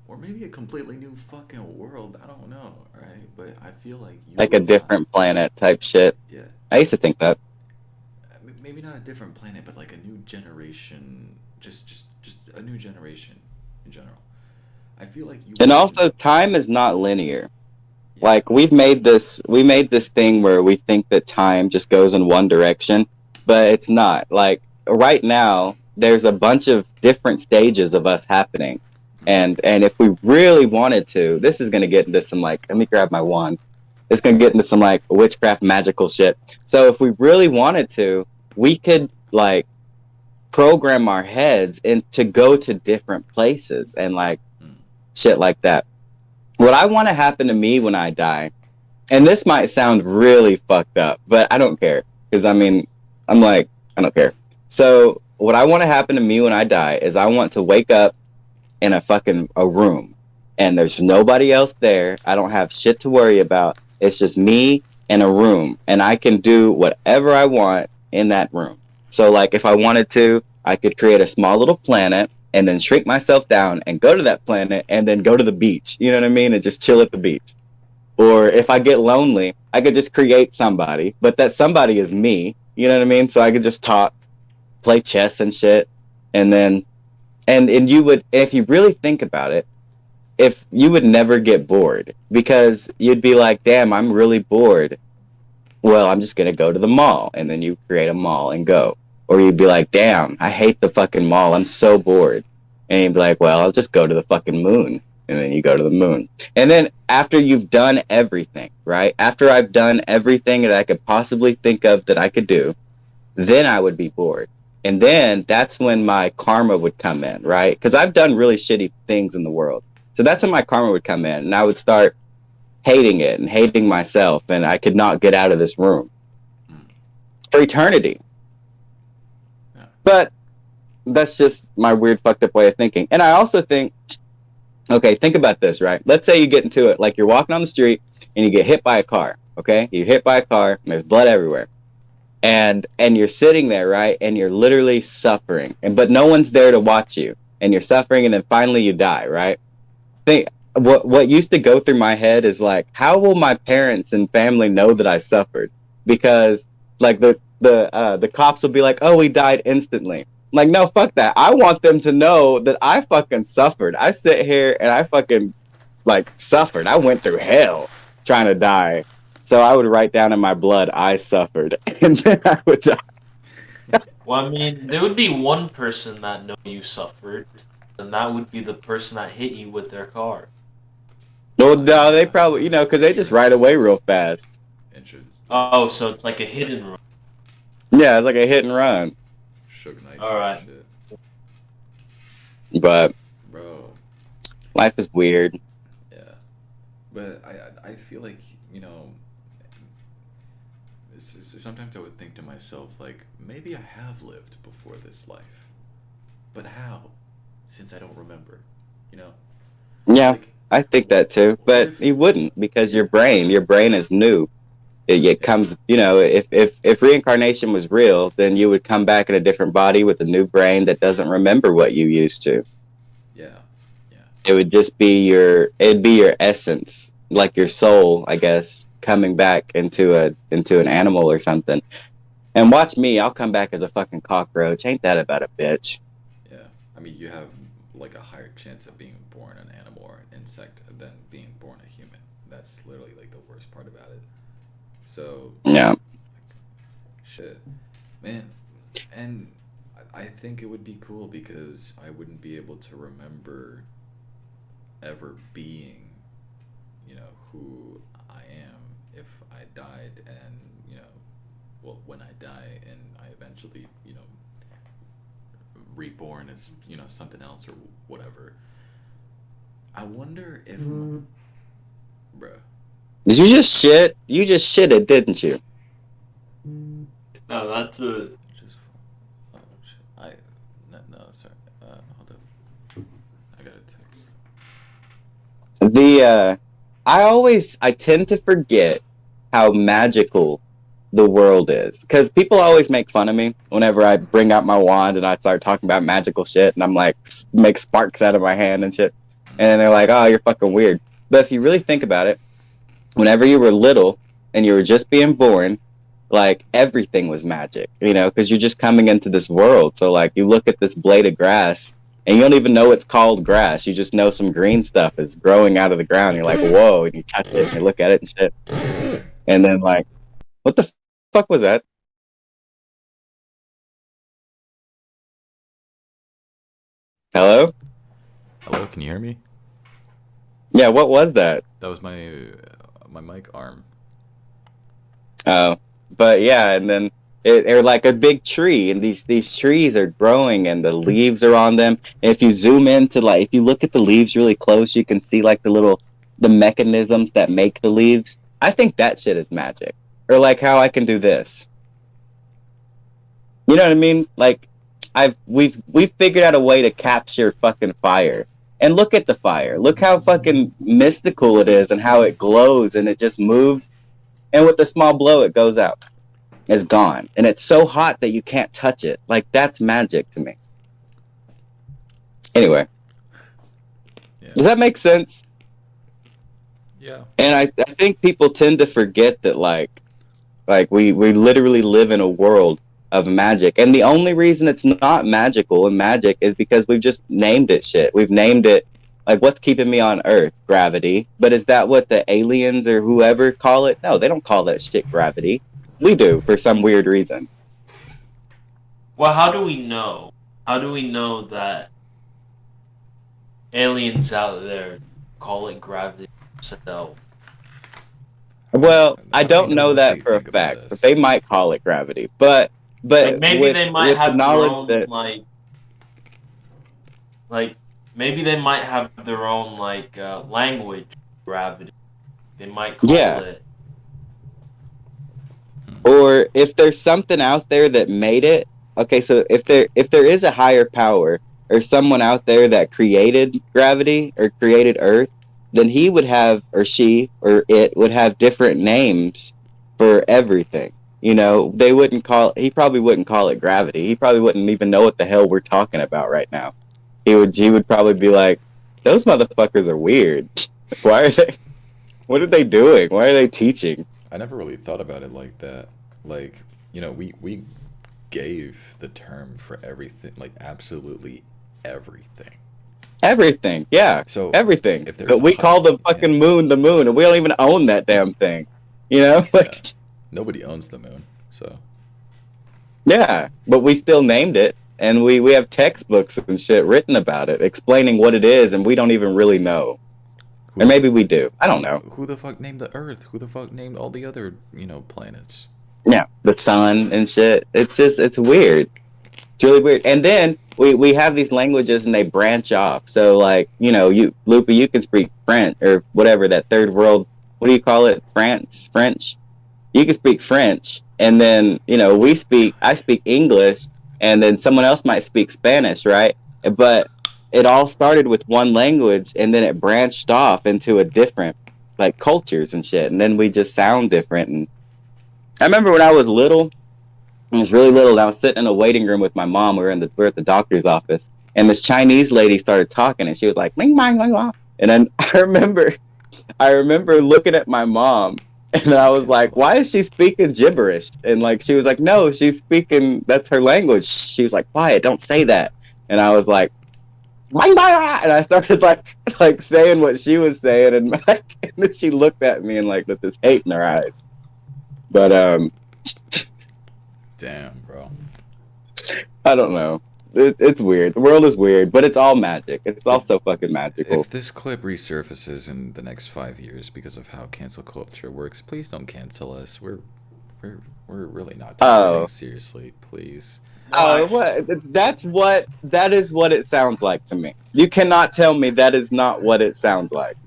Or maybe a completely new fucking world. I don't know, right? But I feel like like a different planet type shit. Yeah. I used to think that. Maybe not a different planet, but like a new generation. Just a new generation in general. I feel like you. And also, time is not linear. Yeah. Like we made this thing where we think that time just goes in one direction, but it's not. Like right now, there's a bunch of different stages of us happening, and if we really wanted to, this is gonna get into some like, let me grab my wand. It's gonna get into some like witchcraft magical shit. So if we really wanted to, we could like program our heads and to go to different places and like shit like that. What I want to happen to me when I die, and this might sound really fucked up, but I don't care, because I mean, I'm like, I don't care. So what I want to happen to me when I die is I want to wake up in a room, and there's nobody else there. I don't have shit to worry about. It's just me and a room, and I can do whatever I want in that room. So like if I wanted to, I could create a small little planet and then shrink myself down and go to that planet and then go to the beach, you know what I mean? And just chill at the beach. Or if I get lonely, I could just create somebody, but that somebody is me, you know what I mean? So I could just talk, play chess and shit. And then, and you would, if you really think about it, if you would never get bored, because you'd be like, damn, I'm really bored. Well, I'm just going to go to the mall. And then you create a mall and go. Or you'd be like, damn, I hate the fucking mall. I'm so bored. And you'd be like, well, I'll just go to the fucking moon. And then you go to the moon. And then after you've done everything, right? After I've done everything that I could possibly think of that I could do, then I would be bored. And then that's when my karma would come in, right? Because I've done really shitty things in the world. So that's when my karma would come in. And I would start hating it and hating myself. And I could not get out of this room for eternity. Yeah. But that's just my weird fucked up way of thinking. And I also think, okay, think about this, right? Let's say you get into it, like you're walking on the street and you get hit by a car, okay? You hit by a car and there's blood everywhere. And you're sitting there, right? And you're literally suffering. But no one's there to watch you. And you're suffering, and then finally you die, right? Think what used to go through my head is like, how will my parents and family know that I suffered? Because like the cops will be like, oh, he died instantly. I'm like, no, fuck that. I want them to know that I fucking suffered. I sit here and I fucking like suffered. I went through hell trying to die. So I would write down in my blood, I suffered, and then I would die. Well, I mean, there would be one person that know you suffered, and that would be the person that hit you with their car. Well, no, they probably, because they just ride away real fast. Oh, so it's like a hit and run. Yeah, it's like a hit and run. All right. But, bro, life is weird. Yeah, but I feel like, sometimes I would think to myself, like, maybe I have lived before this life. But how? Since I don't remember, Yeah, like, I think that too. But you wouldn't, because your brain is new. it comes, if reincarnation was real, then you would come back in a different body with a new brain that doesn't remember what you used to. Yeah. Yeah. It would just be it'd be your essence, like your soul, I guess, coming back into an animal or something. And watch me, I'll come back as a fucking cockroach. Ain't that about a bitch? Yeah. I mean, you have like a higher chance of being born an animal or an insect than being born a human. That's literally like the worst part about it. So Yeah. shit, man. And I think it would be cool because I wouldn't be able to remember ever being, who I am if I died and, well, when I die and I eventually, reborn as, something else or whatever. I wonder if, bruh. Did you just shit? You just shitted, didn't you? No, that's a. Just, oh, shit. No, sorry. Hold up. I got a text. I tend to forget how magical the world is, because people always make fun of me whenever I bring out my wand and I start talking about magical shit, and I'm like, make sparks out of my hand and shit, and they're like, oh, you're fucking weird. But if you really think about it, whenever you were little and you were just being born, like, everything was magic, because you're just coming into this world. So, like, you look at this blade of grass and you don't even know it's called grass. You just know some green stuff is growing out of the ground. You're like, whoa, and you touch it and you look at it and shit. And then, like, what the fuck was that? Hello? Hello, can you hear me? Yeah, what was that? That was my mic arm. Oh, but yeah, and then they're like a big tree, and these trees are growing, and the leaves are on them. And if you zoom into, like, if you look at the leaves really close, you can see like the mechanisms that make the leaves. I think that shit is magic. Or like how I can do this. You know what I mean? Like, we've figured out a way to capture fucking fire. And look at the fire. Look how fucking mystical it is and how it glows and it just moves. And with a small blow, it goes out. It's gone. And it's so hot that you can't touch it. Like, that's magic to me. Anyway. Yeah. Does that make sense? Yeah. And I think people tend to forget that, like we literally live in a world of magic. And the only reason it's not magical and magic is because we've just named it shit. We've named it, like, what's keeping me on Earth? Gravity. But is that what the aliens or whoever call it? No, they don't call that shit gravity. We do, for some weird reason. Well, how do we know? How do we know that aliens out there call it gravity themselves? Well, I don't know that for a fact, but they might call it gravity. But like, maybe they might have the their own, that, like maybe they might have their own language, gravity. They might call it. Or if there's something out there that made it. Okay, so if there is a higher power or someone out there that created gravity or created Earth, then he would have, or she, or it would have different names for everything. He probably wouldn't call it gravity. He probably wouldn't even know what the hell we're talking about right now. He would probably be like, those motherfuckers are weird. Why are they, what are they doing? Why are they teaching? I never really thought about it like that. Like, we gave the term for everything, like absolutely everything. Everything, yeah. So everything. But we call the fucking moon the moon, and we don't even own that damn thing. Like, nobody owns the moon, so. Yeah, but we still named it, and we have textbooks and shit written about it, explaining what it is, and we don't even really know. Or maybe we do. I don't know. Who the fuck named the Earth? Who the fuck named all the other, planets? Yeah, the sun and shit. It's weird. It's really weird. And then we have these languages and they branch off. So, like, Loopie, you can speak French or whatever, that third world, what do you call it? French? You can speak French, and then, I speak English, and then someone else might speak Spanish, right? But it all started with one language, and then it branched off into a different, like, cultures and shit, and then we just sound different, and I remember when I was little. I was really little. And I was sitting in a waiting room with my mom. We're at the doctor's office, and this Chinese lady started talking, and she was like, "Ming, mang, mang, mang." And then I remember looking at my mom, and I was like, "Why is she speaking gibberish?" And like she was like, "No, she's speaking. That's her language." She was like, "Quiet, don't say that." And I was like, "Mang, mang," and I started like saying what she was saying, and, and then she looked at me and like with this hate in her eyes. But Damn, bro. I don't know. It's weird. The world is weird, but it's all magic. It's all so fucking magical. If this clip resurfaces in the next 5 years because of how cancel culture works, please don't cancel us. We're really not taking things seriously, please. Oh, what? That is what it sounds like to me. You cannot tell me that is not what it sounds like.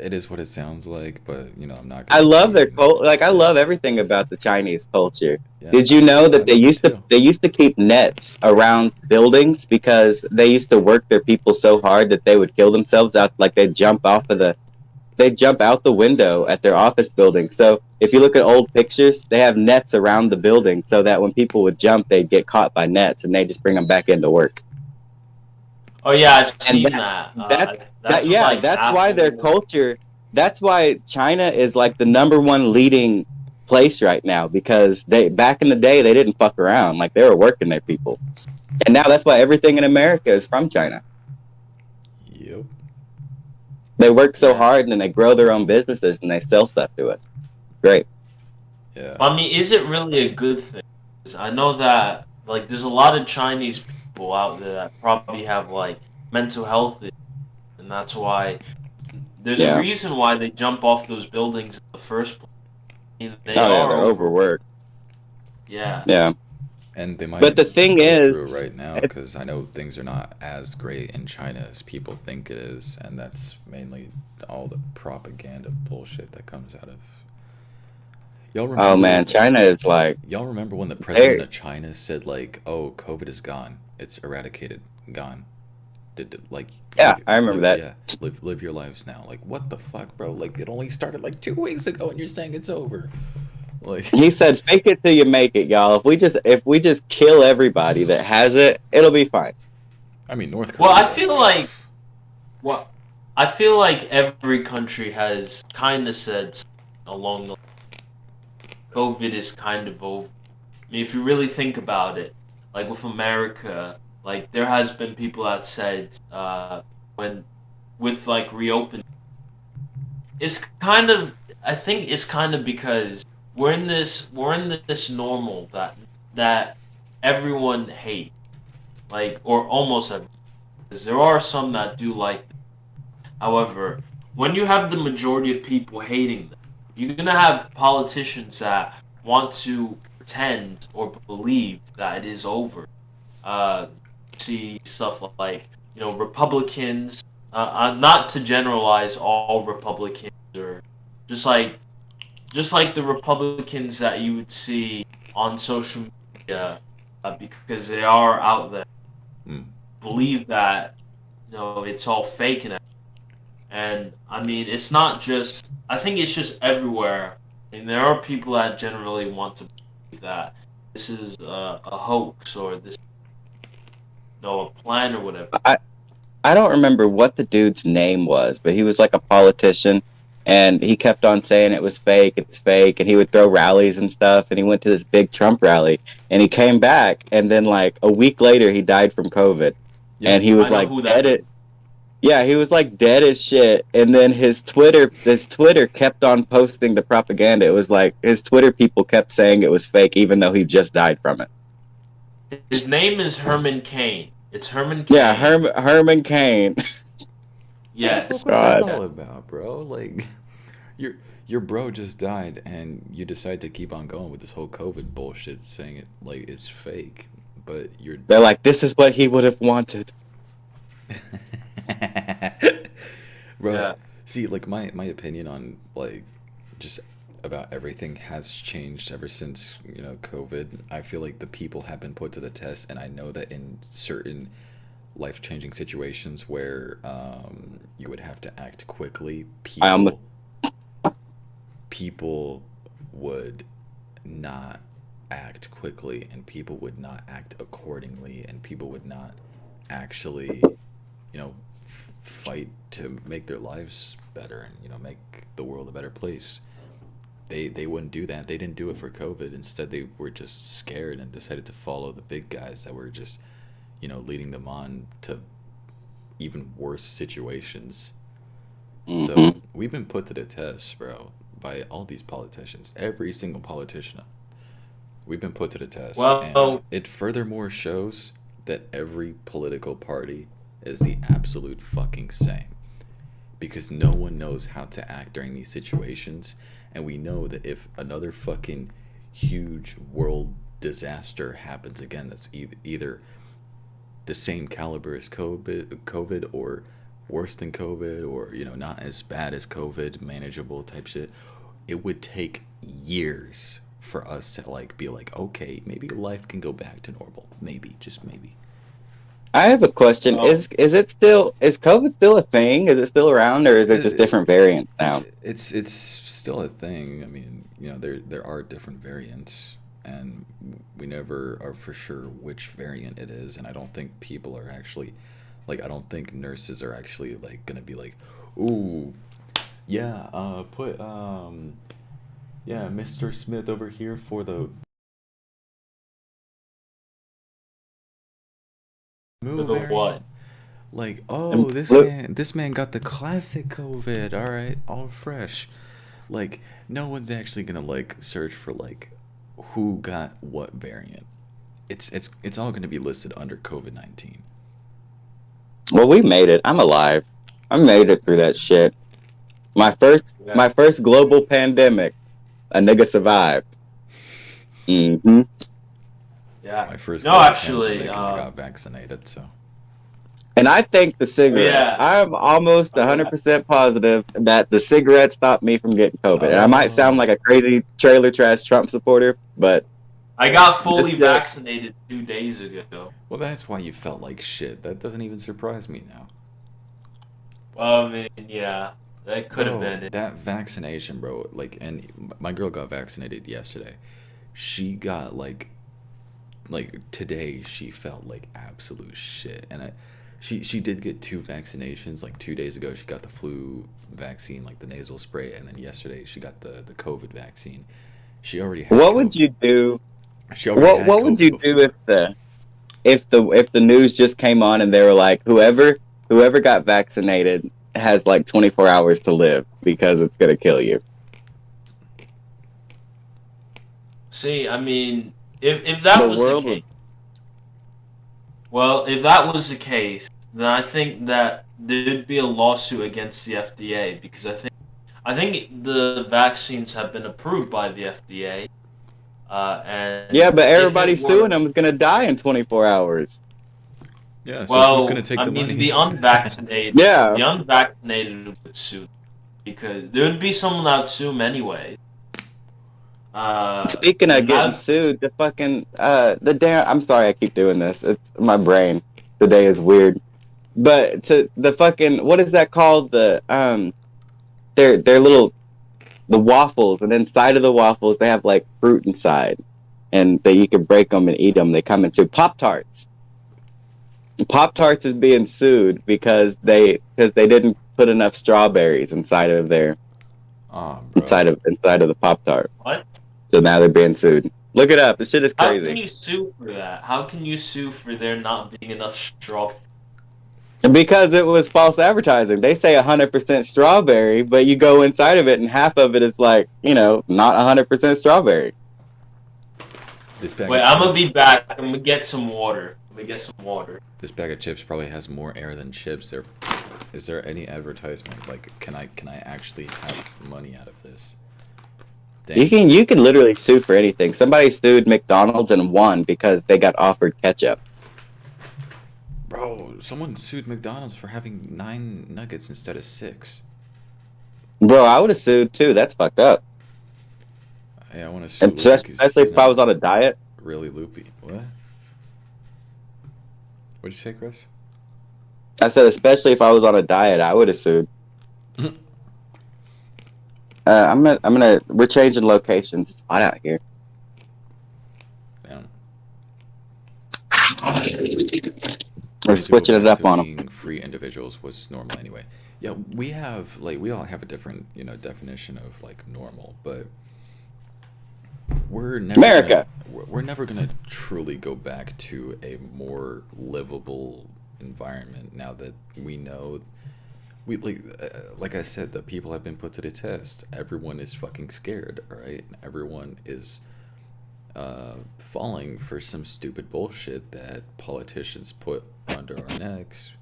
It is what it sounds like, but I'm not. I love their culture. Like I love everything about the Chinese culture. Yeah, Did you know that they used to keep nets around buildings because they used to work their people so hard that they would kill themselves out, like they'd jump out the window at their office building. So if you look at old pictures, they have nets around the building so that when people would jump, they'd get caught by nets and they just bring them back into work. Oh yeah, I've seen that. That's why their culture. That's why China is like the #1 leading place right now, because back in the day they didn't fuck around. Like they were working their people, and now that's why everything in America is from China. Yep. They work so hard and then they grow their own businesses and they sell stuff to us. Great. Yeah. I mean, is it really a good thing? 'Cause I know that like there's a lot of Chinese people out there that probably have like mental health issues, and that's why there's a reason why they jump off those buildings in the first place. I mean, they're overworked. Yeah. Yeah. And they might. But the thing is, right now, because I know things are not as great in China as people think it is, and that's mainly all the propaganda bullshit that comes out of. Y'all remember? Oh man, China is like. Y'all remember when the president of China said like, "Oh, COVID is gone. It's eradicated, gone." I remember that. Yeah, live your lives now. Like, what the fuck, bro? Like, it only started like 2 weeks ago, and you're saying it's over. Like he said, "Fake it till you make it, y'all. If we just kill everybody that has it, it'll be fine." I mean, North Korea. Well, I feel like every country has kind of said along the COVID is kind of over. I mean, if you really think about it, like with America, like there has been people that said when with like reopening, it's kind of, I think it's kind of because we're in this normal that everyone hates, like, or almost everyone. Because there are some that do like them. However, when you have the majority of people hating them, you're gonna have politicians that want to pretend or believe that it is over. See stuff like Republicans. Not to generalize all Republicans, or just like the Republicans that you would see on social media, because they are out there, believe that it's all fake and everything. And I mean, it's not just. I think it's just everywhere. I mean, there are people that generally want to believe that this is a hoax or this, a plan or whatever. I don't remember what the dude's name was, but he was like a politician, and he kept on saying it was fake, it's fake, and he would throw rallies and stuff, and he went to this big Trump rally, and he came back, and then like a week later he died from COVID, and he was like dead. Yeah, he was like dead as shit, and then his Twitter kept on posting the propaganda. It was like his Twitter people kept saying it was fake, even though he just died from it. His name is Herman Cain. It's Herman Cain. Yeah, Herman Cain. Yes. What's that all about, bro? Like, your bro just died, and you decide to keep on going with this whole COVID bullshit, saying it like it's fake, but They're like, this is what he would have wanted. Bro, yeah. See, like my opinion on like just about everything has changed ever since COVID. I feel like the people have been put to the test, and I know that in certain life-changing situations where you would have to act quickly, people would not act quickly, and people would not act accordingly, and people would not actually, fight to make their lives better and, make the world a better place. They wouldn't do that. They didn't do it for COVID. Instead, they were just scared and decided to follow the big guys that were just, leading them on to even worse situations. So we've been put to the test, bro, by all these politicians. Every single politician. We've been put to the test. Well, and it furthermore shows that every political party is the absolute fucking same. Because no one knows how to act during these situations. And we know that if another fucking huge world disaster happens again, that's either the same caliber as COVID or worse than COVID, or, not as bad as COVID, manageable type shit, it would take years for us to, be like, okay, maybe life can go back to normal. Maybe, just maybe. I have a question. Is COVID still a thing? Is it still around, or is it just different variants now? It's still a thing. I mean, there are different variants, and we never are for sure which variant it is. And I don't think people are actually, I don't think nurses are actually gonna be like, ooh, yeah, put Mr. Smith over here for the For the what? This man got the classic COVID. All right, all fresh. No one's actually gonna search for who got what variant. It's all gonna be listed under COVID-19. Well, we made it. I'm alive. I made it through that shit. My first global pandemic. A nigga survived. Mm-hmm. Yeah. My first actually, I got vaccinated, so. And I think the cigarettes. I'm almost 100% positive that the cigarettes stopped me from getting COVID. And I might sound like a crazy trailer trash Trump supporter, but I got fully vaccinated 2 days ago. Well, that's why you felt like shit. That doesn't even surprise me now. Well, I mean, yeah, that could have been it. That vaccination, bro. And my girl got vaccinated yesterday. She got today she felt like absolute shit, and she did get 2 vaccinations. 2 days ago she got the flu vaccine, the nasal spray, and then yesterday she got the COVID vaccine. She already had What COVID. would you do? What would you do if the news just came on and they were like, whoever got vaccinated has 24 hours to live because it's gonna kill you? See, I mean, if that was the case, if that was the case, then I think that there'd be a lawsuit against the FDA, because I think the vaccines have been approved by the FDA. And yeah, but everybody suing them is gonna die in 24 hours. Yeah, so who's gonna take the money? The unvaccinated, the unvaccinated would sue, because there would be someone that would sue them anyway. Speaking of getting sued, the fucking I'm sorry I keep doing this. It's my brain today is weird. But to the fucking, what is that called? They're little, the waffles, and inside of the waffles they have fruit inside, and you can break them and eat them. They come into Pop-Tarts. Pop-Tarts is being sued because they didn't put enough strawberries inside of their inside of the Pop-Tart. What? So now they're being sued. Look it up. This shit is crazy. How can you sue for that? How can you sue for there not being enough strawberries? Because it was false advertising. They say 100% strawberry, but you go inside of it and half of it is not 100% strawberry. Wait, I'm gonna be back. I'm gonna get some water. This bag of chips probably has more air than chips. Is there any advertisement? Can I actually have money out of this? Dang. You can literally sue for anything. Somebody sued McDonald's and won because they got offered ketchup. Bro, someone sued McDonald's for having 9 nuggets instead of 6. Bro, I would have sued too. That's fucked up. Hey, I want to sue. Especially if I was on a diet. Really loopy. What? What'd you say, Chris? I said, especially if I was on a diet, I would have sued. We're changing locations. It's hot out here. We're to go switching it back up to on them. being free individuals was normal anyway. Yeah, we all have a different, definition of like normal, but America. We're never gonna truly go back to a more livable environment now that we know like I said, the people have been put to the test. Everyone is fucking scared, right? Everyone is falling for some stupid bullshit that politicians put under our necks,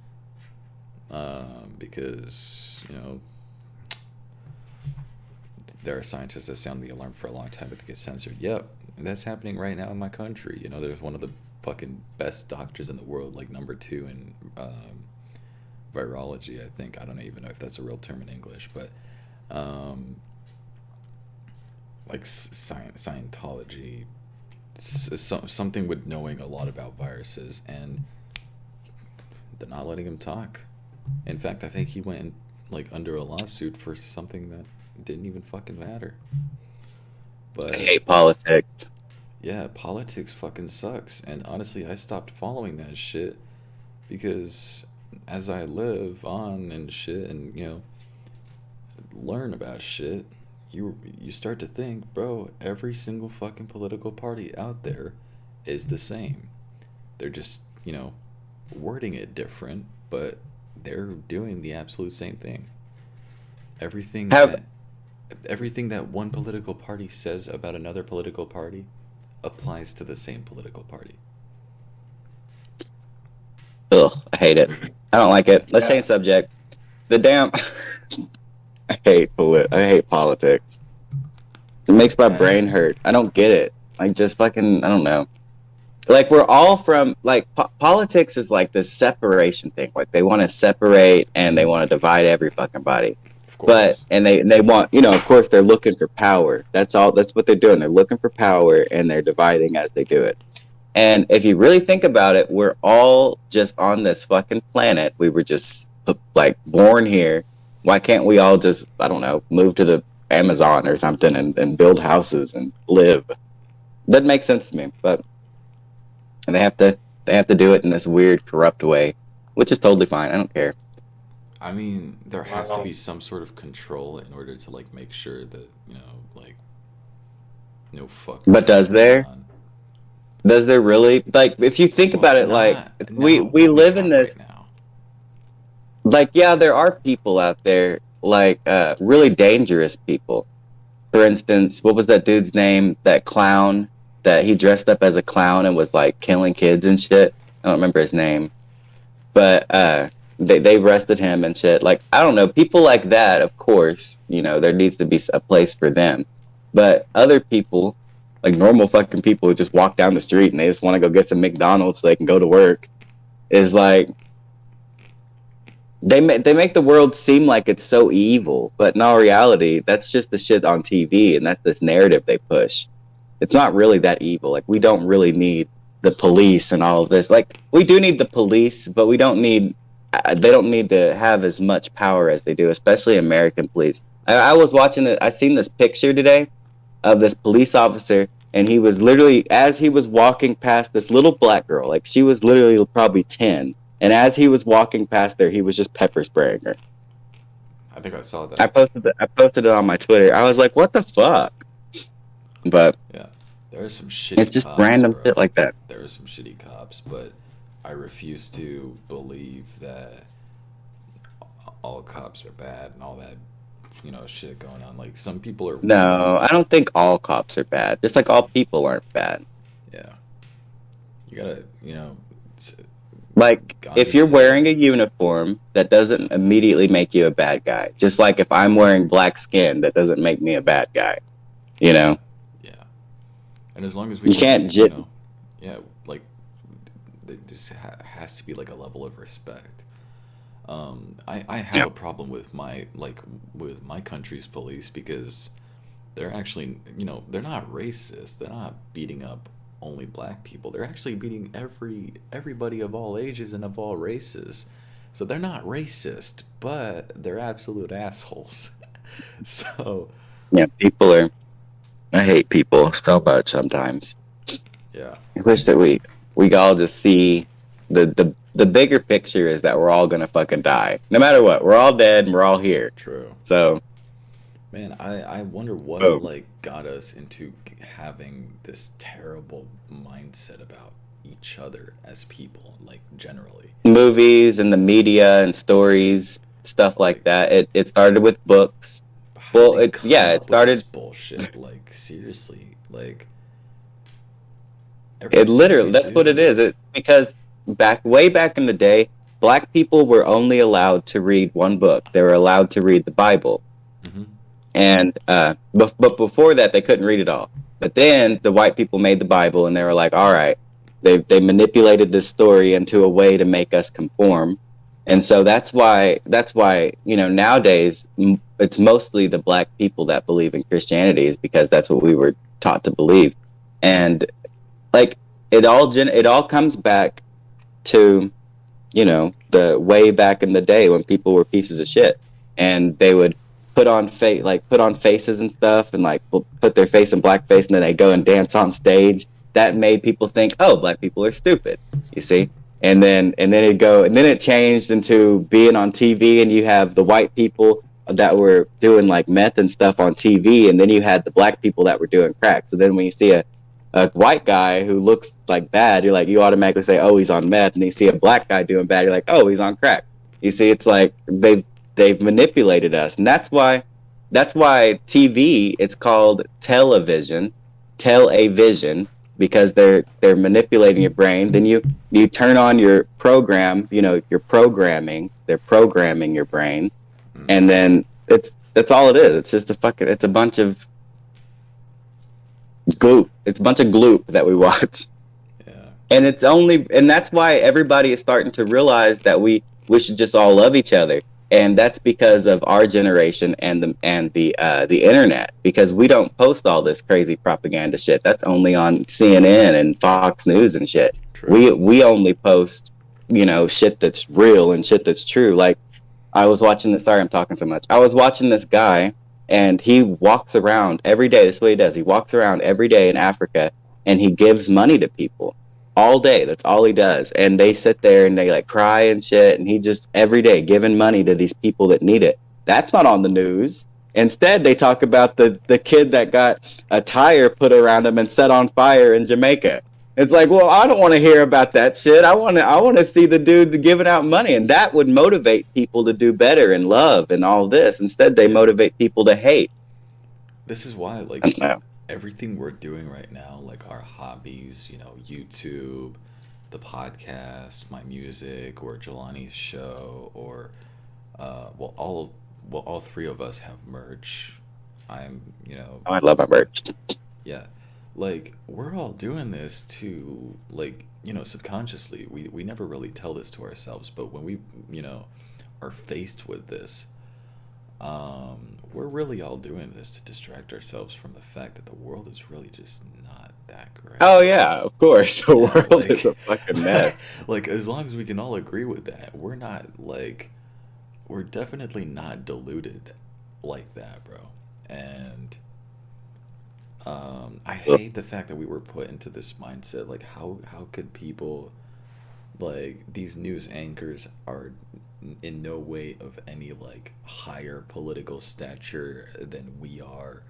because there are scientists that sound the alarm for a long time but they get censored. Yep, and that's happening right now in my country. There's one of the fucking best doctors in the world, like number 2 in virology, I think. I don't even know if that's a real term in English, but like Scientology, something with knowing a lot about viruses, and they're not letting him talk. In fact, I think he went under a lawsuit for something that didn't even fucking matter. But I hate politics. Yeah, politics fucking sucks. And honestly, I stopped following that shit because as I live on and shit and, learn about shit, you start to think, bro, every single fucking political party out there is the same. They're just, wording it different, but they're doing the absolute same thing. Everything that one political party says about another political party applies to the same political party. Ugh, I hate it. I don't like it. Let's change subject. The damn... I hate politics. It makes my brain hurt. I don't get it. Just fucking... I don't know. We're all from... politics is this separation thing. They want to separate and they want to divide every fucking body. But, and they want, of course they're looking for power. That's what they're doing. They're looking for power and they're dividing as they do it. And if you really think about it, we're all just on this fucking planet. We were just born here. Why can't we all just, I don't know, move to the Amazon or something and build houses and live? Doesn't make sense to me, but they have to do it in this weird, corrupt way, which is totally fine. I don't care. I mean, there has to be some sort of control in order to make sure that no fuck. But does there? Does there really? If you think about it, we live in this. Right now. There are people out there really dangerous people. For instance, what was that dude's name? That clown that he dressed up as a clown and was killing kids and shit. I don't remember his name, but They arrested him and shit. I don't know, people like that, of course, there needs to be a place for them. But other people, normal fucking people who just walk down the street and they just want to go get some McDonald's so they can go to work, is they make the world seem like it's so evil. But in all reality, that's just the shit on TV, and that's this narrative they push. It's not really that evil. We don't really need the police and all of this. We do need the police, but we don't need... They don't need to have as much power as they do, especially American police. I was watching it. I seen this picture today of this police officer, and he was literally, as he was walking past this little black girl, she was literally probably 10, and as he was walking past her, he was just pepper spraying her. I think I saw that. I posted it on my Twitter. I was like, what the fuck? But yeah, there are some shitty. It's just cops, random shit like that. There are some shitty cops, but I refuse to believe that all cops are bad and all that, shit going on. Some people are... No, I don't think all cops are bad. Just all people aren't bad. Yeah. You gotta, if you're wearing a uniform, that doesn't immediately make you a bad guy. Just if I'm wearing black skin, that doesn't make me a bad guy. Yeah. And as long as we... You can't... Yeah, there just has to be a level of respect. I have a problem with my country's police because they're actually, they're not racist. They're not beating up only black people. They're actually beating everybody of all ages and of all races. So they're not racist, but they're absolute assholes. So yeah, I hate people so much sometimes. Yeah. I wish that we all just see the the bigger picture is that we're all gonna fucking die. No matter what. We're all dead and we're all here. True. So Man, I wonder what boom. like got us into having this terrible mindset about each other as people, like generally. Movies and the media and stories, stuff like Like, that. It started with books. how did Well, they come it up with this started. bullshit? Like, seriously, like It everything literally, we that's what it do. is. It because way back in the day, black people were only allowed to read one book. They were allowed to read the Bible, Hmm. and but before that, they couldn't read it all. But then the white people made the Bible, and they were like, all right, they manipulated this story into a way to make us conform, and so that's why nowadays it's mostly the black people that believe in Christianity is because that's what we were taught to believe, and like it all comes back to the way back in the day when people were pieces of shit and they would put on faces and stuff and like put their face in blackface and then they go and dance on stage. That made people think, oh, black people are stupid, you see. And then it changed into being on TV, and you have the white people that were doing like meth and stuff on TV, and then you had the black people that were doing crack. So then when you see a white guy who looks like bad, you automatically say, oh, he's on meth. And you see a black guy doing bad, you're like, oh, he's on crack. You see, it's like they've manipulated us, and that's why TV, it's called television, tell-a-vision, because they're manipulating your brain. Then you turn on your program, your programming. They're programming your brain, and then that's all it is. It's just it's a bunch of gloop. It's a bunch of gloop that we watch. Yeah. And that's why everybody is starting to realize that we should just all love each other. And that's because of our generation and the internet, because we don't post all this crazy propaganda shit. That's only on CNN and Fox News and shit. True. We only post, shit that's real and shit that's true. Like I was watching this. Sorry, I'm talking so much. I was watching this guy, and he walks around every day. This is what he does. He walks around every day in Africa, and he gives money to people all day. That's all he does. And they sit there and they like cry and shit. And he just every day giving money to these people that need it. That's not on the news. Instead, they talk about the kid that got a tire put around him and set on fire in Jamaica. It's like, well, I don't want to hear about that shit. I want to see the dude giving out money, and that would motivate people to do better and love and all this. Instead, they motivate people to hate. This is why, like, everything we're doing right now, like our hobbies, YouTube, the podcast, my music, or Jelani's show, or all three of us have merch. I love my merch. Yeah, like we're all doing this to like subconsciously. We never really tell this to ourselves, but when we are faced with this, we're really all doing this to distract ourselves from the fact that the world is really just not that great. Oh yeah, of course. The Yeah, world like is a fucking mess. like as long as we can all agree with that, we're definitely not deluded like that, bro. And I hate the fact that we were put into this mindset. Like how could people, like, these news anchors are in no way of any like higher political stature than we are.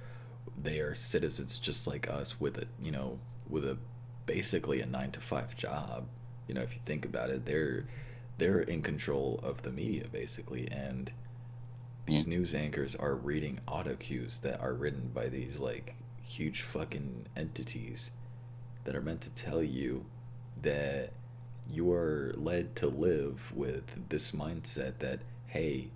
They are citizens just like us with a basically a 9 to 5 job. If you think about it, they're in control of the media basically, and these news anchors are reading auto cues that are written by these like huge fucking entities that are meant to tell you that you are led to live with this mindset that, hey,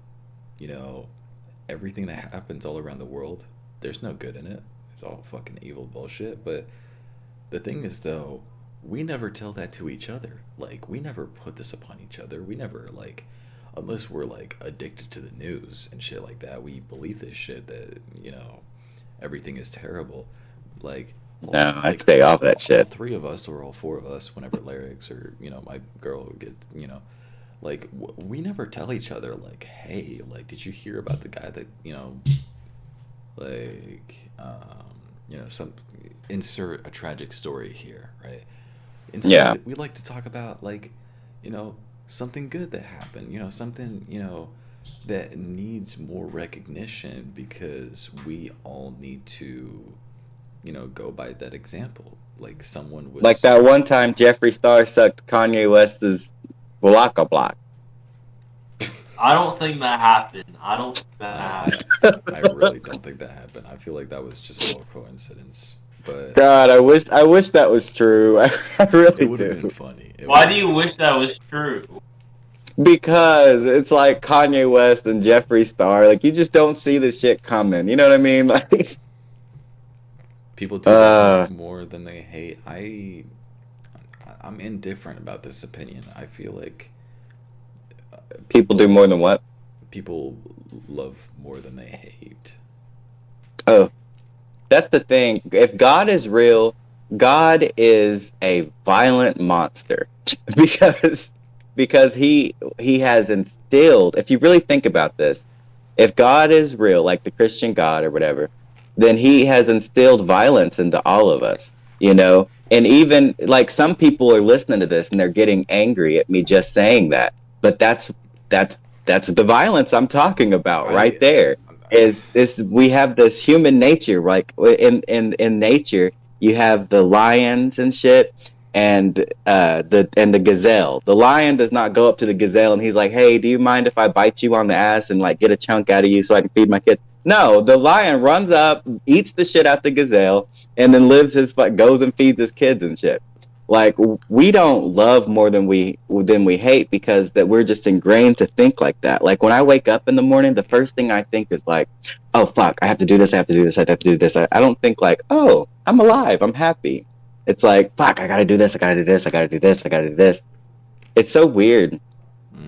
everything that happens all around the world, there's no good in it. It's all fucking evil bullshit. But the thing is, though, we never tell that to each other. Like, we never put this upon each other. We never, like, unless we're, like, addicted to the news and shit like that, we believe this shit that, everything is terrible. Like, No, I'd stay off that shit. All three of us or all four of us, whenever lyrics or my girl gets, like we never tell each other like, hey, like, did you hear about the guy that like some insert a tragic story here, right? Instead, Yeah. we like to talk about like something good that happened, something, that needs more recognition, because we all need to, go by that example. Like someone was Like that one time Jeffree Star sucked Kanye West's Blocka Block. I don't think that happened. I really don't think that happened. I feel like that was just a coincidence. But God, I wish that was true. I really it would have do. been funny. Why do you wish that was true? Because it's like Kanye West and Jeffree Star. Like, you just don't see the shit coming. You know what I mean? Like, people do that more than they hate. I'm indifferent about this opinion. I feel like people do more than what? People love more than they hate. Oh, that's the thing. If God is real, God is a violent monster because he has instilled. If you really think about this, if God is real, like the Christian God or whatever, then he has instilled violence into all of us, And even like some people are listening to this and they're getting angry at me just saying that, but that's the violence I'm talking about right there. Is we have this human nature, like in nature you have the lions and shit, and the gazelle. The lion does not go up to the gazelle and he's like, hey, do you mind if I bite you on the ass and like get a chunk out of you so I can feed my kid? No, the lion runs up, eats the shit out the gazelle, and then goes and feeds his kids and shit. Like, we don't love more than we hate, because that we're just ingrained to think like that. Like, when I wake up in the morning, the first thing I think is like, oh fuck, I have to do this, I have to do this, I have to do this. I don't think like, oh, I'm alive, I'm happy. It's like, fuck, I gotta do this, I gotta do this, I gotta do this, I gotta do this. It's so weird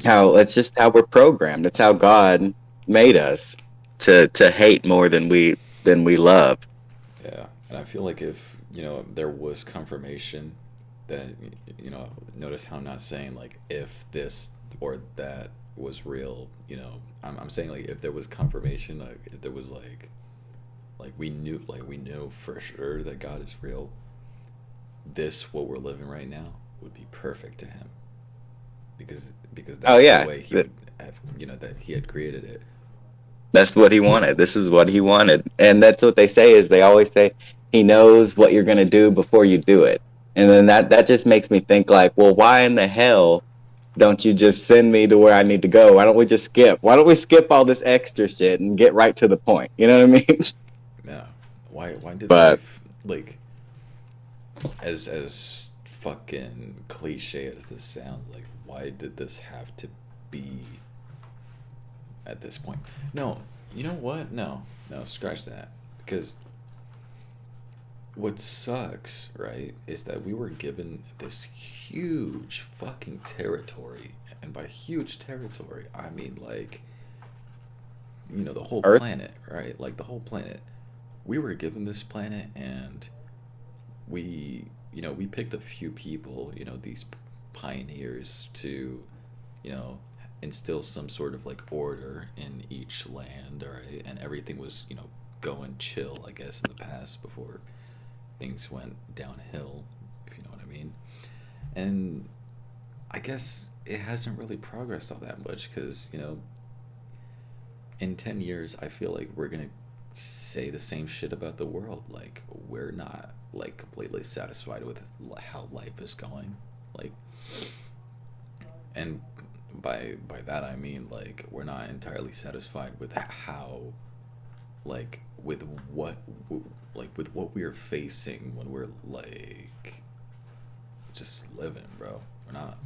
how it's just how we're programmed. It's how God made us to hate more than we love. Yeah, and I feel like if there was confirmation that notice how I'm not saying like if this or that was real. I'm saying like if there was confirmation, like if there was like we knew for sure that God is real, what we're living right now would be perfect to him, because that's the way he would have, that he had created it. That's what he wanted. This is what he wanted. And that's what they say, is they always say he knows what you're going to do before you do it. And then that just makes me think like, well, why in the hell don't you just send me to where I need to go? Why don't we just skip? Why don't we skip all this extra shit and get right to the point? You know what I mean? Yeah. Why did life, like, as fucking cliche as this sounds, like, why did this have to be at this point? No, you know what? No, scratch that. Because what sucks, right, is that we were given this huge fucking territory. And by huge territory, I mean, like, the whole Earth? planet, right? Like, the whole planet. We were given this planet, and we picked a few people, these pioneers to, instill some sort of like order in each land, right? And everything was, going chill, I guess, in the past before things went downhill, if you know what I mean. And I guess it hasn't really progressed all that much, because, in 10 years, I feel like we're going to say the same shit about the world. Like, we're not, like, completely satisfied with how life is going. Like, and by that I mean, like, we're not entirely satisfied with how, like, with what we are facing when we're, like, just living, bro. We're not.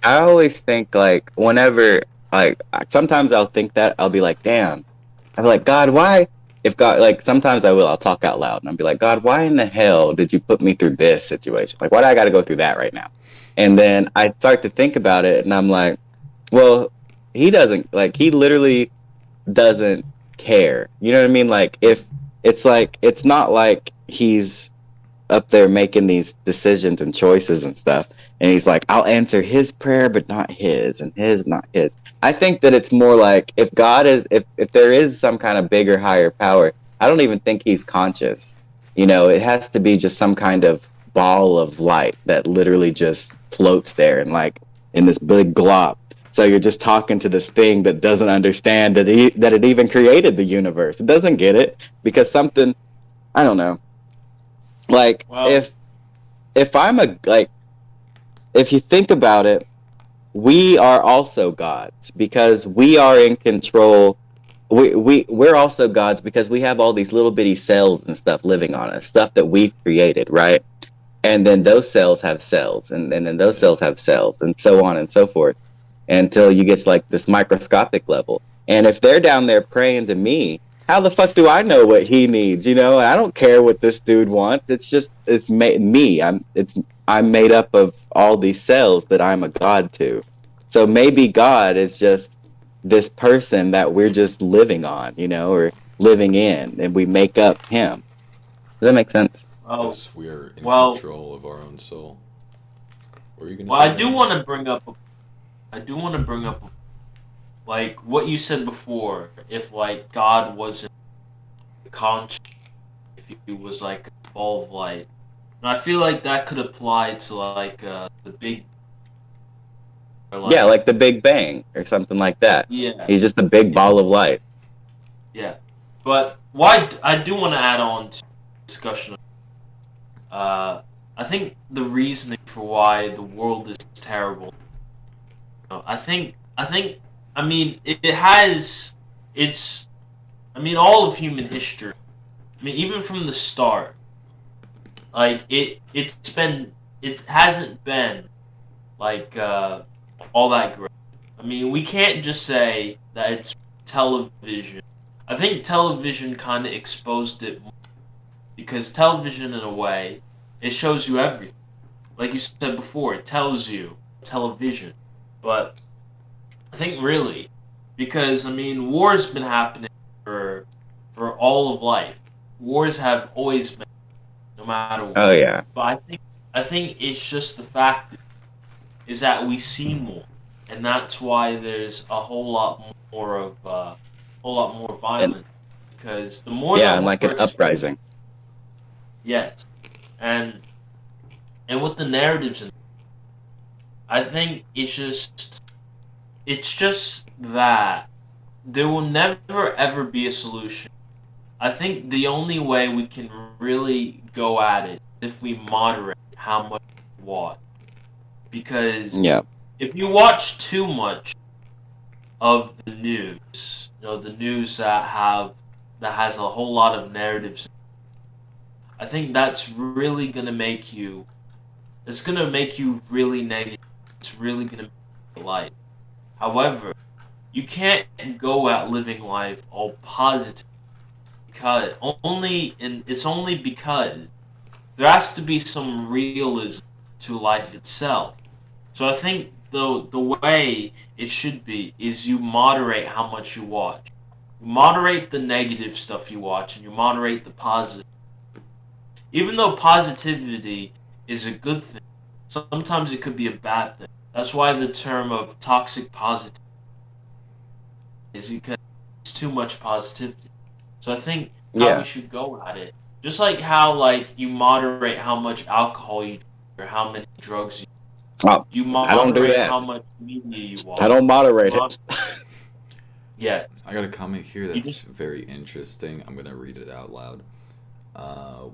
I always think, like, whenever, like, sometimes I'll think that, I'll be like, damn. I'll be like, God, why? If God, like, sometimes I'll talk out loud, and I'll be like, God, why in the hell did you put me through this situation? Like, why do I got to go through that right now? And then I start to think about it, and I'm like, well, he literally doesn't care. You know what I mean? Like, if it's like, it's not like he's up there making these decisions and choices and stuff, and he's like, I'll answer his prayer but not his, and his not his. I think that it's more like, if God is, if there is some kind of bigger, higher power, I don't even think he's conscious. It has to be just some kind of ball of light that literally just floats there, and like in this big glob, So you're just talking to this thing that doesn't understand that it even created the universe. It doesn't get it because something, I don't know. Like, Well, if I'm if you think about it, we are also gods because we are in control. We're also gods because we have all these little bitty cells and stuff living on us, stuff that we've created, right? And then those cells have cells, and then those cells have cells, and so on and so forth, until you get to like this microscopic level. And if they're down there praying to me, how the fuck do I know what he needs? You know, I don't care what this dude wants. It's me. I'm made up of all these cells that I'm a god to. So maybe God is just this person that we're just living on, you know, or living in, and we make up him. Does that make sense? well, Yes, we are in well, control of our own soul. What are you gonna well, say? I do want to bring up, like what you said before. If like God wasn't conscious, if he was like a ball of light, and I feel like that could apply to like the big, or, Yeah, like the Big Bang or something like that. yeah, He's just a big ball of light. yeah. But why I do want to add on to the discussion. I think the reasoning for why the world is terrible. I mean, it has. It's. I mean, all of human history. I mean, even from the start, like it hasn't been like all that great. I mean, we can't just say that it's television. I think television kind of exposed it more because television, in a way, it shows you everything. Like you said before, it tells you television. But I think really, because I mean, war's been happening for all of life. Wars have always been, no matter what. Oh yeah. But I think it's just the fact is that we see more, and that's why there's a whole lot more violence. Because the more Yeah, that and like we're an uprising. yes, and with the narratives, I think it's just that there will never ever be a solution. I think the only way we can really go at it is if we moderate how much we watch. Because Yeah. if you watch too much of the news, the news that has a whole lot of narratives, I think that's really gonna make you. It's gonna make you really negative. It's really gonna make you life. However, you can't go out living life all positive because it's only because there has to be some realism to life itself. So I think the way it should be is you moderate how much you watch. You moderate the negative stuff you watch and you moderate the positive. Even though positivity is a good thing, sometimes it could be a bad thing. That's why the term of toxic positivity is because it's too much positivity. So I think how we should go at it, just like how like you moderate how much alcohol you drink or how many drugs you moderate I don't do that. how much media you watch. I don't moderate it. Yeah. I got a comment here that's very interesting. I'm gonna read it out loud.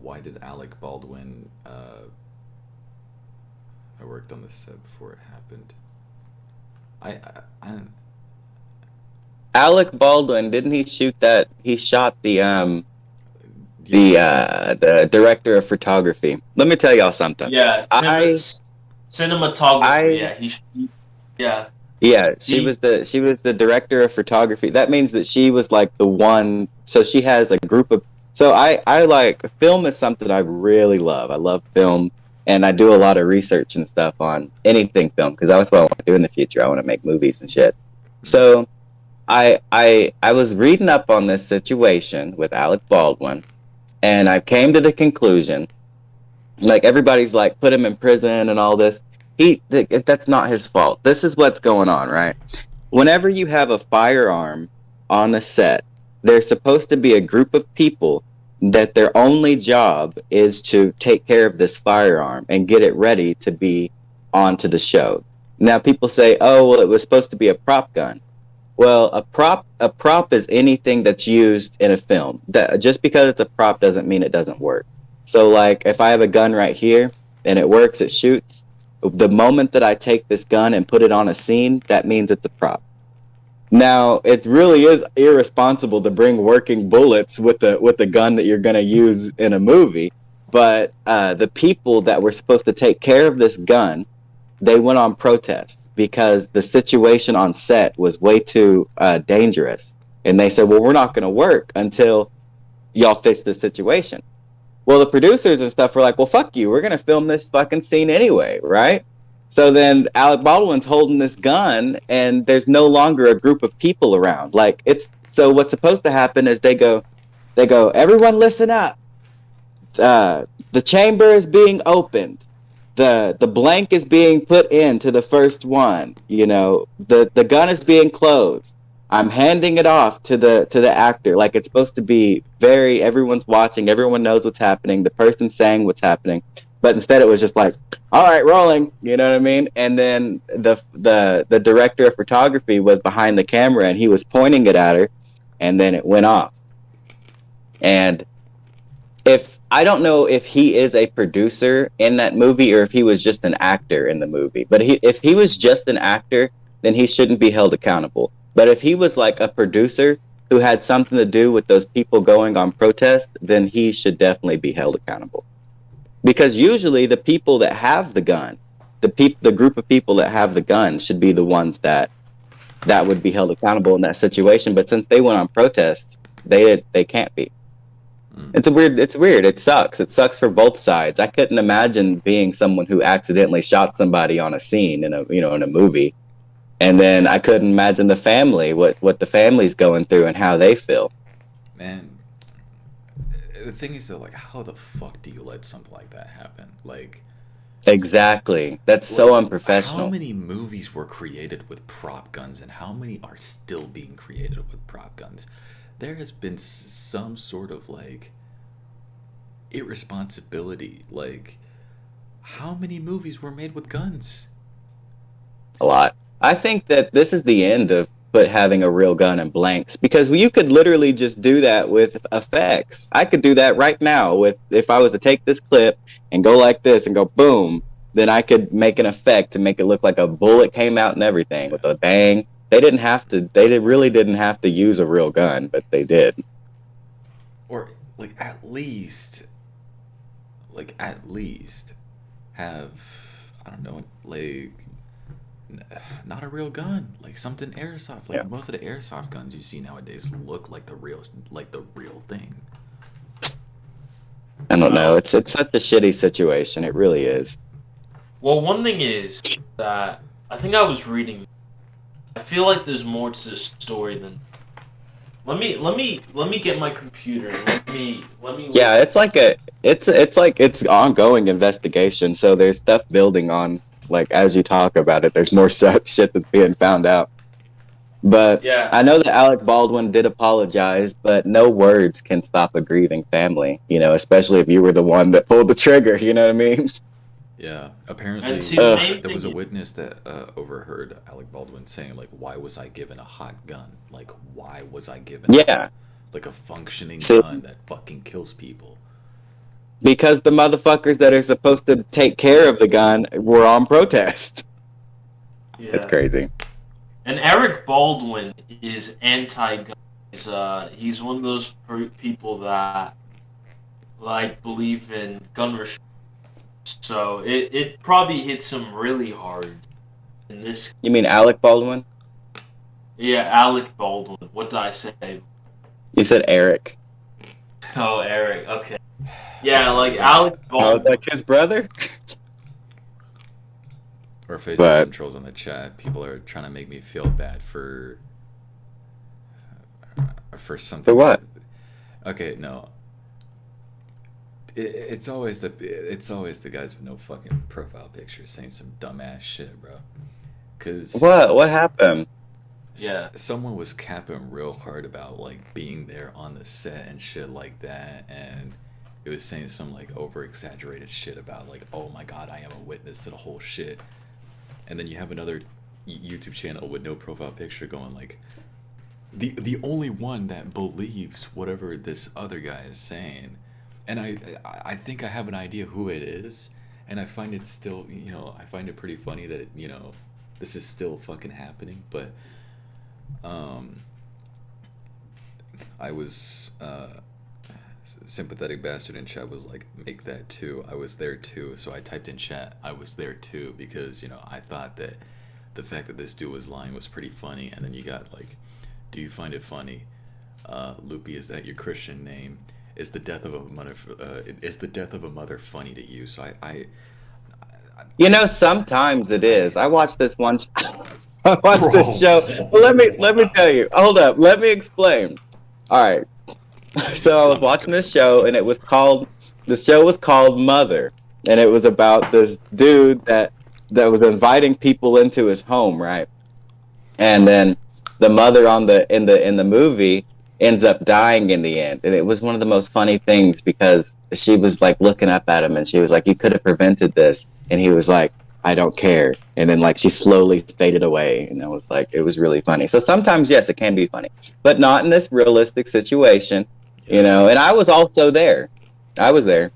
Why did Alec Baldwin? I worked on this set before it happened. I Alec Baldwin, didn't he shoot that? He shot the director of photography. Let me tell y'all something. Yeah. Cinematography. She was the director of photography. That means that she was like the one. So she has a group of. So I like film is something I really love. I love film, and I do a lot of research and stuff on anything film because that's what I want to do in the future. I want to make movies and shit. So I was reading up on this situation with Alec Baldwin, and I came to the conclusion, like everybody's like put him in prison and all this. That's not his fault. This is what's going on, right? Whenever you have a firearm on a set, there's supposed to be a group of people that their only job is to take care of this firearm and get it ready to be onto the show. Now people say, oh, well, it was supposed to be a prop gun. Well, a prop is anything that's used in a film. That just because it's a prop doesn't mean it doesn't work. So like if I have a gun right here and it works, it shoots. The moment that I take this gun and put it on a scene, that means it's a prop. Now, it really is irresponsible to bring working bullets with a gun that you're going to use in a movie. But the people that were supposed to take care of this gun, they went on protests because the situation on set was way too dangerous. And they said, well, we're not going to work until y'all fix this situation. Well, the producers and stuff were like, well, fuck you. We're going to film this fucking scene anyway, right? So then Alec Baldwin's holding this gun and there's no longer a group of people around. Like so what's supposed to happen is they go, everyone listen up. The chamber is being opened. The blank is being put into the first one. You know, the gun is being closed. I'm handing it off to the actor. Like it's supposed to be everyone's watching, everyone knows what's happening, the person's saying what's happening. But instead it was just like, all right, rolling, you know what I mean? And then the director of photography was behind the camera and he was pointing it at her and then it went off. And I don't know if he is a producer in that movie or if he was just an actor in the movie. But if he was just an actor, then he shouldn't be held accountable. But if he was like a producer who had something to do with those people going on protest, then he should definitely be held accountable. Because usually the people that have the gun, the group of people that have the gun should be the ones that would be held accountable in that situation. But since they went on protest, they can't be. It's weird. It sucks. It sucks for both sides. I couldn't imagine being someone who accidentally shot somebody on a scene in a movie. And then I couldn't imagine the family, what the family's going through and how they feel. Man, the thing is though, like, how the fuck do you let something like that happen? Like, exactly. That's so unprofessional. How many movies were created with prop guns and how many are still being created with prop guns? There has been some sort of like irresponsibility. Like, how many movies were made with guns? A lot. I think that this is the end of having a real gun and blanks, because you could literally just do that with effects. I could do that right now if I was to take this clip and go like this and go boom, then I could make an effect to make it look like a bullet came out and everything with a bang. They really didn't have to use a real gun, but they did. Or like at least have, I don't know, like not a real gun, like something airsoft. Like most of the airsoft guns you see nowadays look like the real thing. I don't know. It's such a shitty situation. It really is. Well, one thing is that I think I was reading. I feel like there's more to the story than. Let me get my computer. Let me. Yeah, it's like it's ongoing investigation. So there's stuff building on. Like, as you talk about it, there's more shit that's being found out. But yeah. I know that Alec Baldwin did apologize, but no words can stop a grieving family, you know, especially if you were the one that pulled the trigger, you know what I mean? Yeah, apparently there was a witness that overheard Alec Baldwin saying, like, why was I given a hot gun? Like, why was I given like a functioning gun that fucking kills people? Because the motherfuckers that are supposed to take care of the gun were on protest. Yeah. It's crazy. And Eric Baldwin is anti-gun. He's one of those people that like believe in gun restrictions. So it probably hits him really hard. In this. You mean Alec Baldwin? Yeah, Alec Baldwin. What did I say? You said Eric. Oh, Eric. Okay. Yeah, like Alec Baldwin. Oh, like his brother? Or facing some trolls on the chat. People are trying to make me feel bad for something. For what? Okay, no. It's always the guys with no fucking profile pictures saying some dumbass shit, bro. Cause what happened? Yeah, someone was capping real hard about like being there on the set and shit like that, and it was saying some like over exaggerated shit about like, oh my god, I am a witness to the whole shit. and then you have another YouTube channel with no profile picture going like, the only one that believes whatever this other guy is saying. And I think I have an idea who it is, and I find it still, I find it pretty funny that this is still fucking happening. But I was sympathetic bastard in chat was like, make that too. I was there too. So I typed in chat, I was there too, because I thought that the fact that this dude was lying was pretty funny. And then you got like, do you find it funny? Loopie, is that your Christian name? Is the death of a mother funny to you? So I sometimes it is. I watched this one. I watched this show. Well, let me tell you. Hold up. Let me explain. All right. So I was watching this show, and the show was called Mother, and it was about this dude that was inviting people into his home, right? And then the mother in the movie ends up dying in the end. And it was one of the most funny things, because she was like looking up at him, and she was like, you could have prevented this. And he was like, I don't care. And then like she slowly faded away, and it was really funny. So sometimes, yes, it can be funny, but not in this realistic situation, And I was also there. I was there.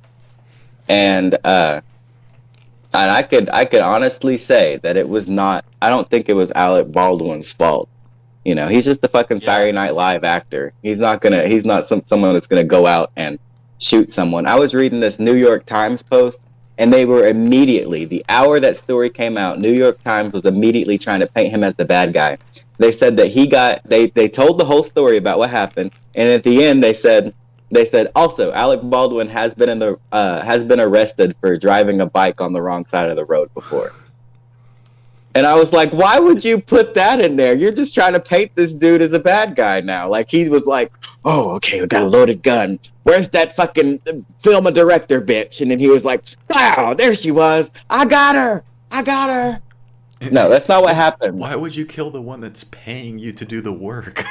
And I could honestly say that it was not, I don't think it was Alec Baldwin's fault. He's just the fucking Saturday Night Live actor. He's not someone that's gonna go out and shoot someone. I was reading this New York Times post, and they were immediately, the hour that story came out, New York Times was immediately trying to paint him as the bad guy. They said that they told the whole story about what happened, and at the end they said also Alec Baldwin has been arrested for driving a bike on the wrong side of the road before. And I was like, why would you put that in there? You're just trying to paint this dude as a bad guy now. Like, he was like, oh, okay, we got a loaded gun. Where's that fucking film a director bitch? And then he was like, wow, there she was. I got her. No, that's not what happened. Why would you kill the one that's paying you to do the work?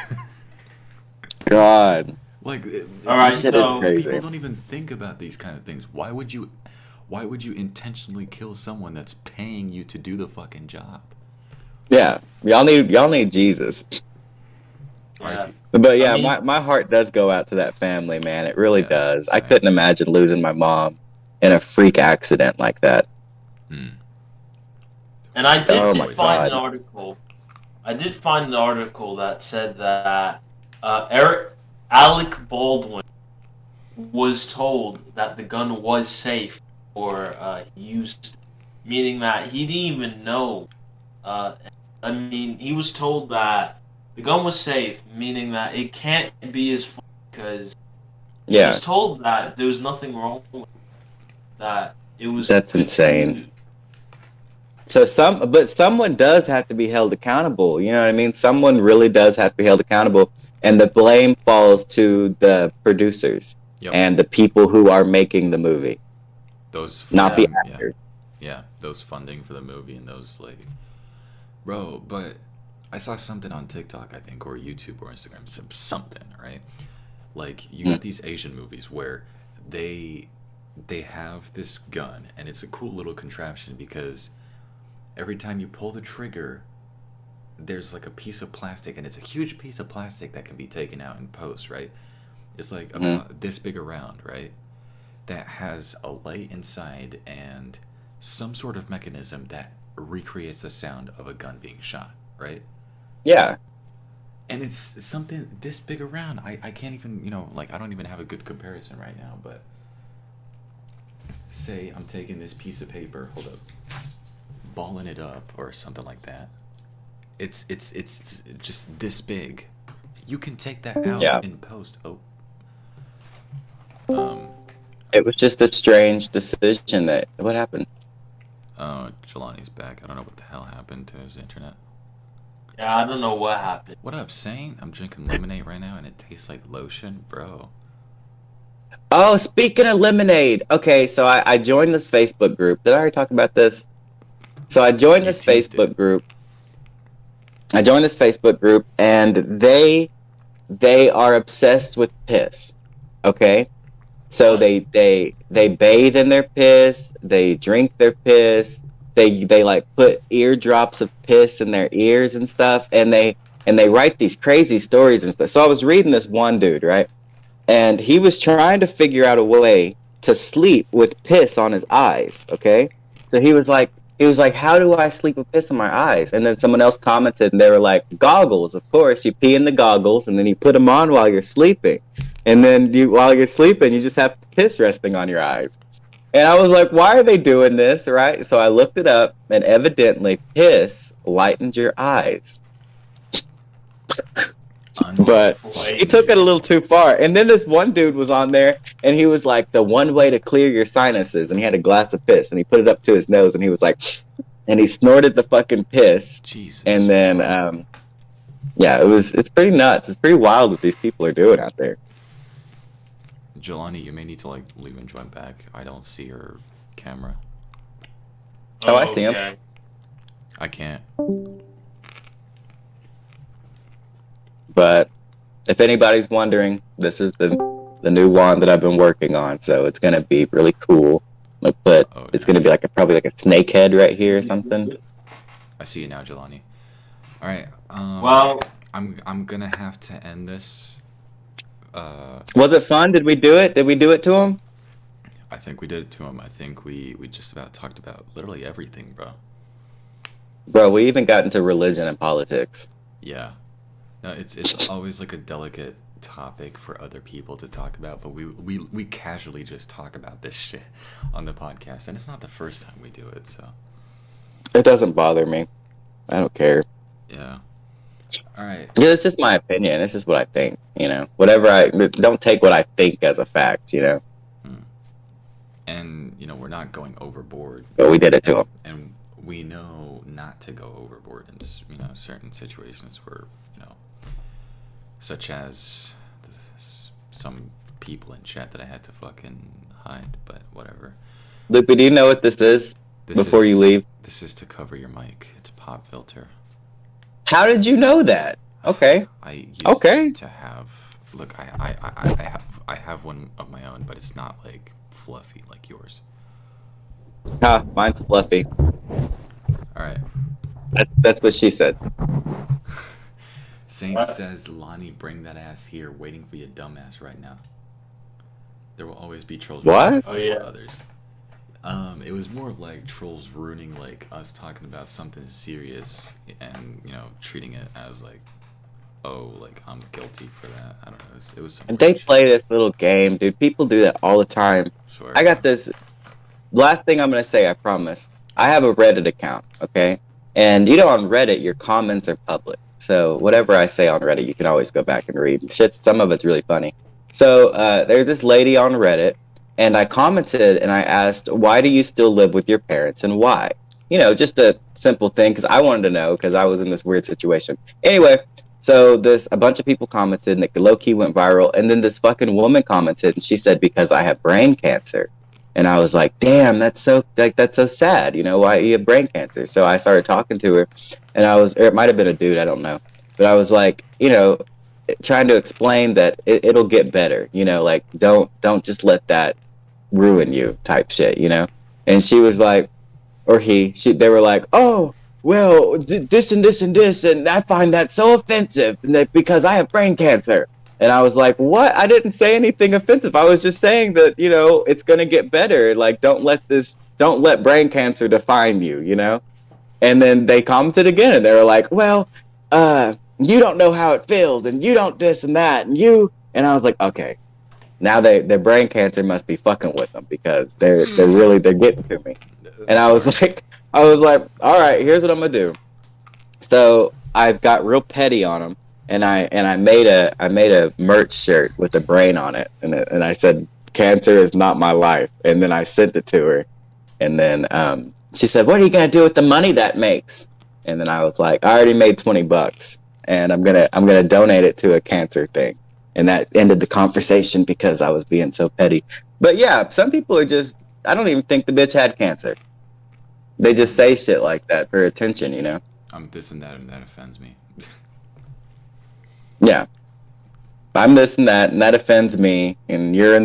God. Like, all right, so people don't even think about these kind of things. Why would you intentionally kill someone that's paying you to do the fucking job? Yeah, y'all need Jesus. Yeah. But yeah, my heart does go out to that family, man. It really does. I couldn't imagine losing my mom in a freak accident like that. And I did find an article. I did find an article that said that Alec Baldwin was told that the gun was safe or used, meaning that he didn't even know. He was told that the gun was safe, meaning that it can't be his fault, because he was told that there was nothing wrong with it, that it was. That's insane. So someone does have to be held accountable. You know what I mean? Someone really does have to be held accountable, and the blame falls to the producers and the people who are making the movie. Not the actors. Yeah, those funding for the movie and those bro. But I saw something on TikTok, I think, or YouTube or Instagram, something, right? Like, you got these Asian movies where they have this gun, and it's a cool little contraption because every time you pull the trigger, there's like a piece of plastic, and it's a huge piece of plastic that can be taken out in post, right? It's like about this big around, right? That has a light inside and some sort of mechanism that recreates the sound of a gun being shot, right? Yeah. And it's something this big around. I can't even, I don't even have a good comparison right now, but say I'm taking this piece of paper, hold up, balling it up or something like that. It's just this big. You can take that out in post. It was just a strange decision what happened? Oh, Jelani's back. I don't know what the hell happened to his internet. Yeah, I don't know what happened. What up, Saint? I'm drinking lemonade right now, and it tastes like lotion, bro. Oh, speaking of lemonade. Okay, so I joined this Facebook group. Did I already talk about this? So I joined this Facebook group. And they are obsessed with piss. Okay? So they bathe in their piss, they drink their piss, they like put eardrops of piss in their ears and stuff, and they write these crazy stories and stuff. So I was reading this one dude, right? And he was trying to figure out a way to sleep with piss on his eyes, okay? So he was like, how do I sleep with piss in my eyes? And then someone else commented, and they were like, goggles, of course. You pee in the goggles, and then you put them on while you're sleeping. And then while you're sleeping, you just have piss resting on your eyes. And I was like, why are they doing this, right? So I looked it up, and evidently piss lightened your eyes. But he took it a little too far. And then this one dude was on there, and he was like, the one way to clear your sinuses. And he had a glass of piss, and he put it up to his nose, and he was like, and he snorted the fucking piss. Jesus. And then, yeah, it's pretty nuts. It's pretty wild what these people are doing out there. Jelani, you may need to, like, leave and join back. I don't see your camera. Oh, I see him. I can't. But if anybody's wondering, this is the new wand that I've been working on, so it's gonna be really cool. It's gonna be probably like a snake head right here or something. I see you now, Jelani. All right. Well, I'm gonna have to end this. Was it fun? Did we do it? Did we do it to him? I think we did it to him. I think we just about talked about literally everything, bro. Bro, we even got into religion and politics. Yeah. No, it's always like a delicate topic for other people to talk about, but we casually just talk about this shit on the podcast, and it's not the first time we do it, so it doesn't bother me. I don't care. Yeah. All right. Yeah, it's just my opinion. It's just what I think. Whatever don't take what I think as a fact. And we're not going overboard. But we did it to him, and we know not to go overboard in certain situations where such as some people in chat that I had to fucking hide, but whatever. Loopie, do you know what this is before you leave? This is to cover your mic. It's a pop filter. How did you know that? Okay. I used to have. Look, I have one of my own, but it's not like fluffy like yours. Mine's fluffy. All right. That's what she said. Saint says, Lonnie, bring that ass here, waiting for your dumbass right now. There will always be trolls for others. It was more of like trolls ruining like us talking about something serious and treating it as like, oh, like I'm guilty for that. I don't know. It was some. And they play this little game, dude. People do that all the time. I got this. Last thing I'm gonna say, I promise. I have a Reddit account, okay? And on Reddit, your comments are public. So whatever I say on Reddit, you can always go back and read. Some of it's really funny. So there's this lady on Reddit, and I commented and I asked, why do you still live with your parents and why? Just a simple thing, because I wanted to know, because I was in this weird situation. Anyway, so a bunch of people commented, and it low-key went viral, and then this fucking woman commented, and she said, because I have brain cancer. And I was like, damn, that's so sad. Why you have brain cancer? So I started talking to her, and it might have been a dude, I don't know. But I was like, trying to explain that it'll get better. Like don't just let that ruin you type shit, And she was like, or they were like, oh, well, this and this and this, and I find that so offensive because I have brain cancer. And I was like, what? I didn't say anything offensive. I was just saying that, it's going to get better. Like, don't let brain cancer define you, And then they commented again, and they were like, well, you don't know how it feels, and you don't this and that, and I was like, okay, now their brain cancer must be fucking with them, because they're getting to me. And I was like, all right, here's what I'm going to do. So I got real petty on them. And I made a merch shirt with a brain on it, and I said, cancer is not my life. And then I sent it to her, and then she said, what are you gonna do with the money that makes? And then I was like, I already made $20, and I'm gonna donate it to a cancer thing. And that ended the conversation because I was being so petty. But yeah, some people are just, I don't even think the bitch had cancer. They just say shit like that for attention, I'm this and that offends me. Yeah, I'm this and that offends me, and you're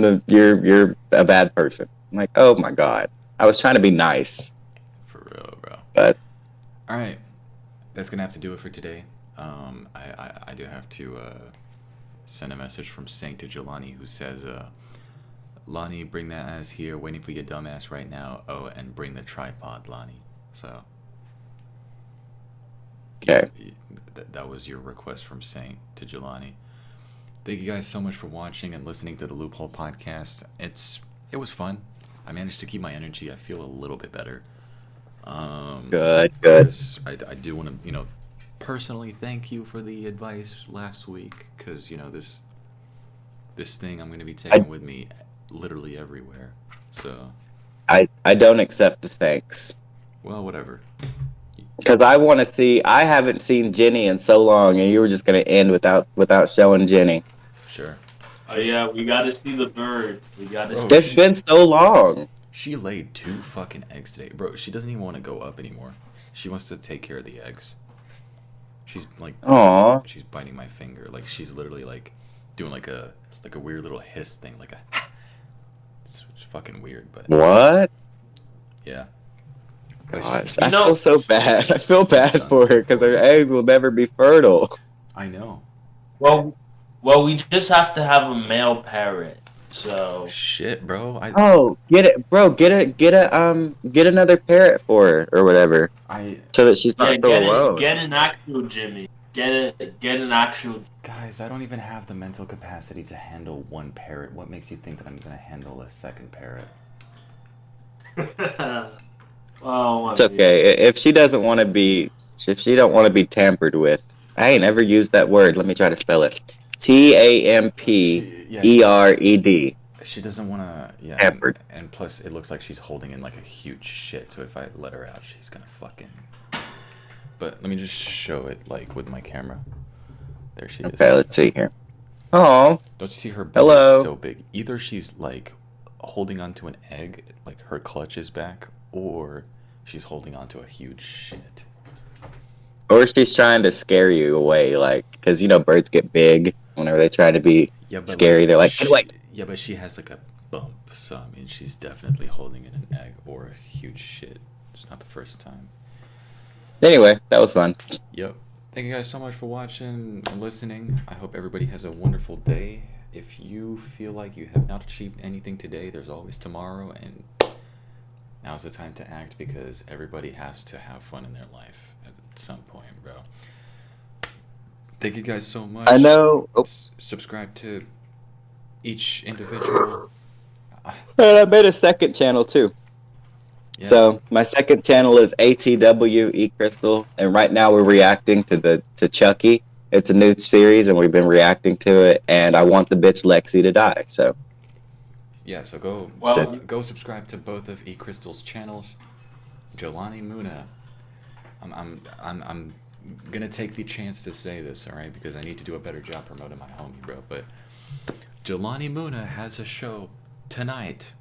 a bad person. I'm like, oh my god, I was trying to be nice. For real, bro. But all right, that's gonna have to do it for today. I do have to send a message from Saint to Jelani, who says, Lonnie, bring that ass here, waiting for your dumb ass right now. Oh, and bring the tripod, Lonnie. So okay. That was your request from Saint to Jelani. Thank you guys so much for watching and listening to the Loophole Podcast. It was fun. I managed to keep my energy. I feel a little bit better. Good. I do want to, personally thank you for the advice last week, because, this thing I'm going to be taking with me literally everywhere. So I don't accept the thanks. Well, whatever. Because I want to see. I haven't seen Jenny in so long, and you were just going to end without showing Jenny. Sure. Oh yeah, we got to see the birds. We got to. It's been so long. She laid 2 fucking eggs today, bro. She doesn't even want to go up anymore. She wants to take care of the eggs. She's like, Aww. She's biting my finger. Like, she's literally like doing like a weird little hiss thing, like a. It's fucking weird, but. What? Yeah. Gosh, I feel so bad. I feel bad for her because her eggs will never be fertile. I know. Well, we just have to have a male parrot. So shit, bro. Get it, bro. Get another parrot for her or whatever. So that she's not so alone. Get an actual Jimmy. Get an actual. Guys, I don't even have the mental capacity to handle 1 parrot. What makes you think that I'm gonna handle a 2nd parrot? Oh, it's okay. If she don't want to be tampered with. I ain't ever used that word. Let me try to spell it. TAMPERED. She doesn't want to. Yeah. Tampered. And plus, it looks like she's holding in like a huge shit. So if I let her out, she's gonna fucking. But let me just show it like with my camera. There she is. Okay, let's see here. Oh. Don't you see her? Hello. So big. Either she's like holding onto an egg, like her clutch is back, or she's holding onto a huge shit. Or she's trying to scare you away, like, because, birds get big whenever they try to be scary. They're like, yeah, but she has like a bump, so I mean, she's definitely holding in an egg or a huge shit. It's not the first time. Anyway, that was fun. Yep. Thank you guys so much for watching and listening. I hope everybody has a wonderful day. If you feel like you have not achieved anything today, there's always tomorrow, and now's the time to act, because everybody has to have fun in their life at some point, bro. Thank you guys so much. I know. Subscribe to each individual. And I made a 2nd channel too. Yeah. So my 2nd channel is ATW Crystal, and right now we're reacting to Chucky. It's a new series, and we've been reacting to it. And I want the bitch Lexi to die. So. Yeah, so go subscribe to both of Crystal's channels. Jelani Muna. I'm gonna take the chance to say this, alright, because I need to do a better job promoting my homie, bro. But Jelani Muna has a show tonight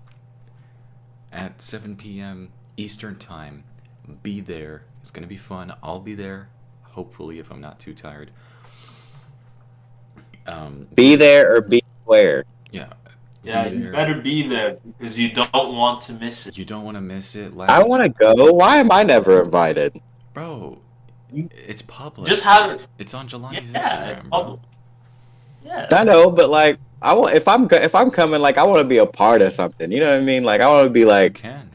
at 7 p.m. Eastern Time. Be there. It's gonna be fun. I'll be there, hopefully, if I'm not too tired. Be there or be where? Yeah. Yeah, you better be there, because you don't want to miss it. You don't want to miss it. I want to go. Why am I never invited? Bro, it's public. Just have it. It's on Jelani's Instagram, it's public. Bro. Yeah. I know, but like, if I'm coming, like, I want to be a part of something. You know what I mean? Like, I want to be like. You can.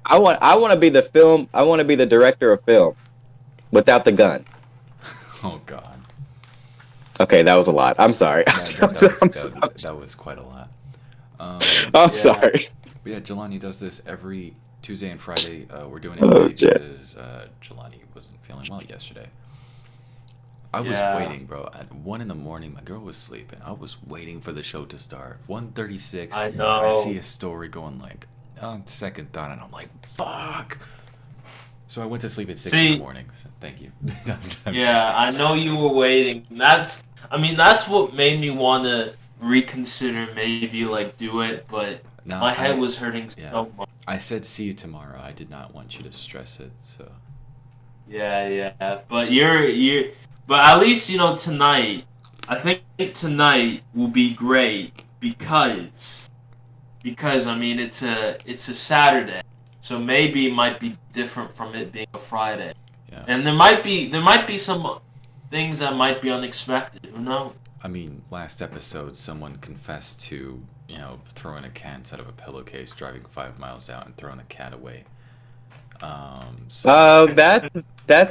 I want to be the film. I want to be the director of film, without the gun. Oh God. Okay, that was a lot. I'm sorry. That was quite a lot. I'm sorry. But yeah, Jelani does this every Tuesday and Friday. We're doing it today because Jelani wasn't feeling well yesterday. I was waiting, bro. At 1 a.m, my girl was sleeping. I was waiting for the show to start. 1:36. I know. I see a story going like on second thought, and I'm like, fuck. So I went to sleep at 6 in the morning. So thank you. Yeah, I know you were waiting. That's what made me want to reconsider, maybe like do it, but my head was hurting so much. I said see you tomorrow. I did not want you to stress it. So. Yeah, but but at least tonight. I think tonight will be great because I mean it's a Saturday, So maybe it might be different from it being a Friday. Yeah. And there might be some things that might be unexpected. Who knows? I mean, last episode, someone confessed to, throwing a cat inside of a pillowcase, driving 5 miles out, and throwing the cat away. That's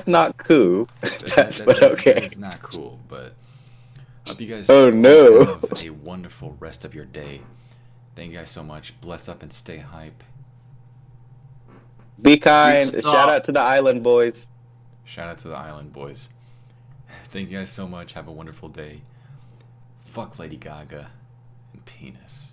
not cool. But okay. That is not cool, but hope you guys Oh, no. have a wonderful rest of your day. Thank you guys so much. Bless up and stay hype. Be kind. Shout out to the Island Boys. Shout out to the Island Boys. Thank you guys so much. Have a wonderful day. Fuck Lady Gaga and penis.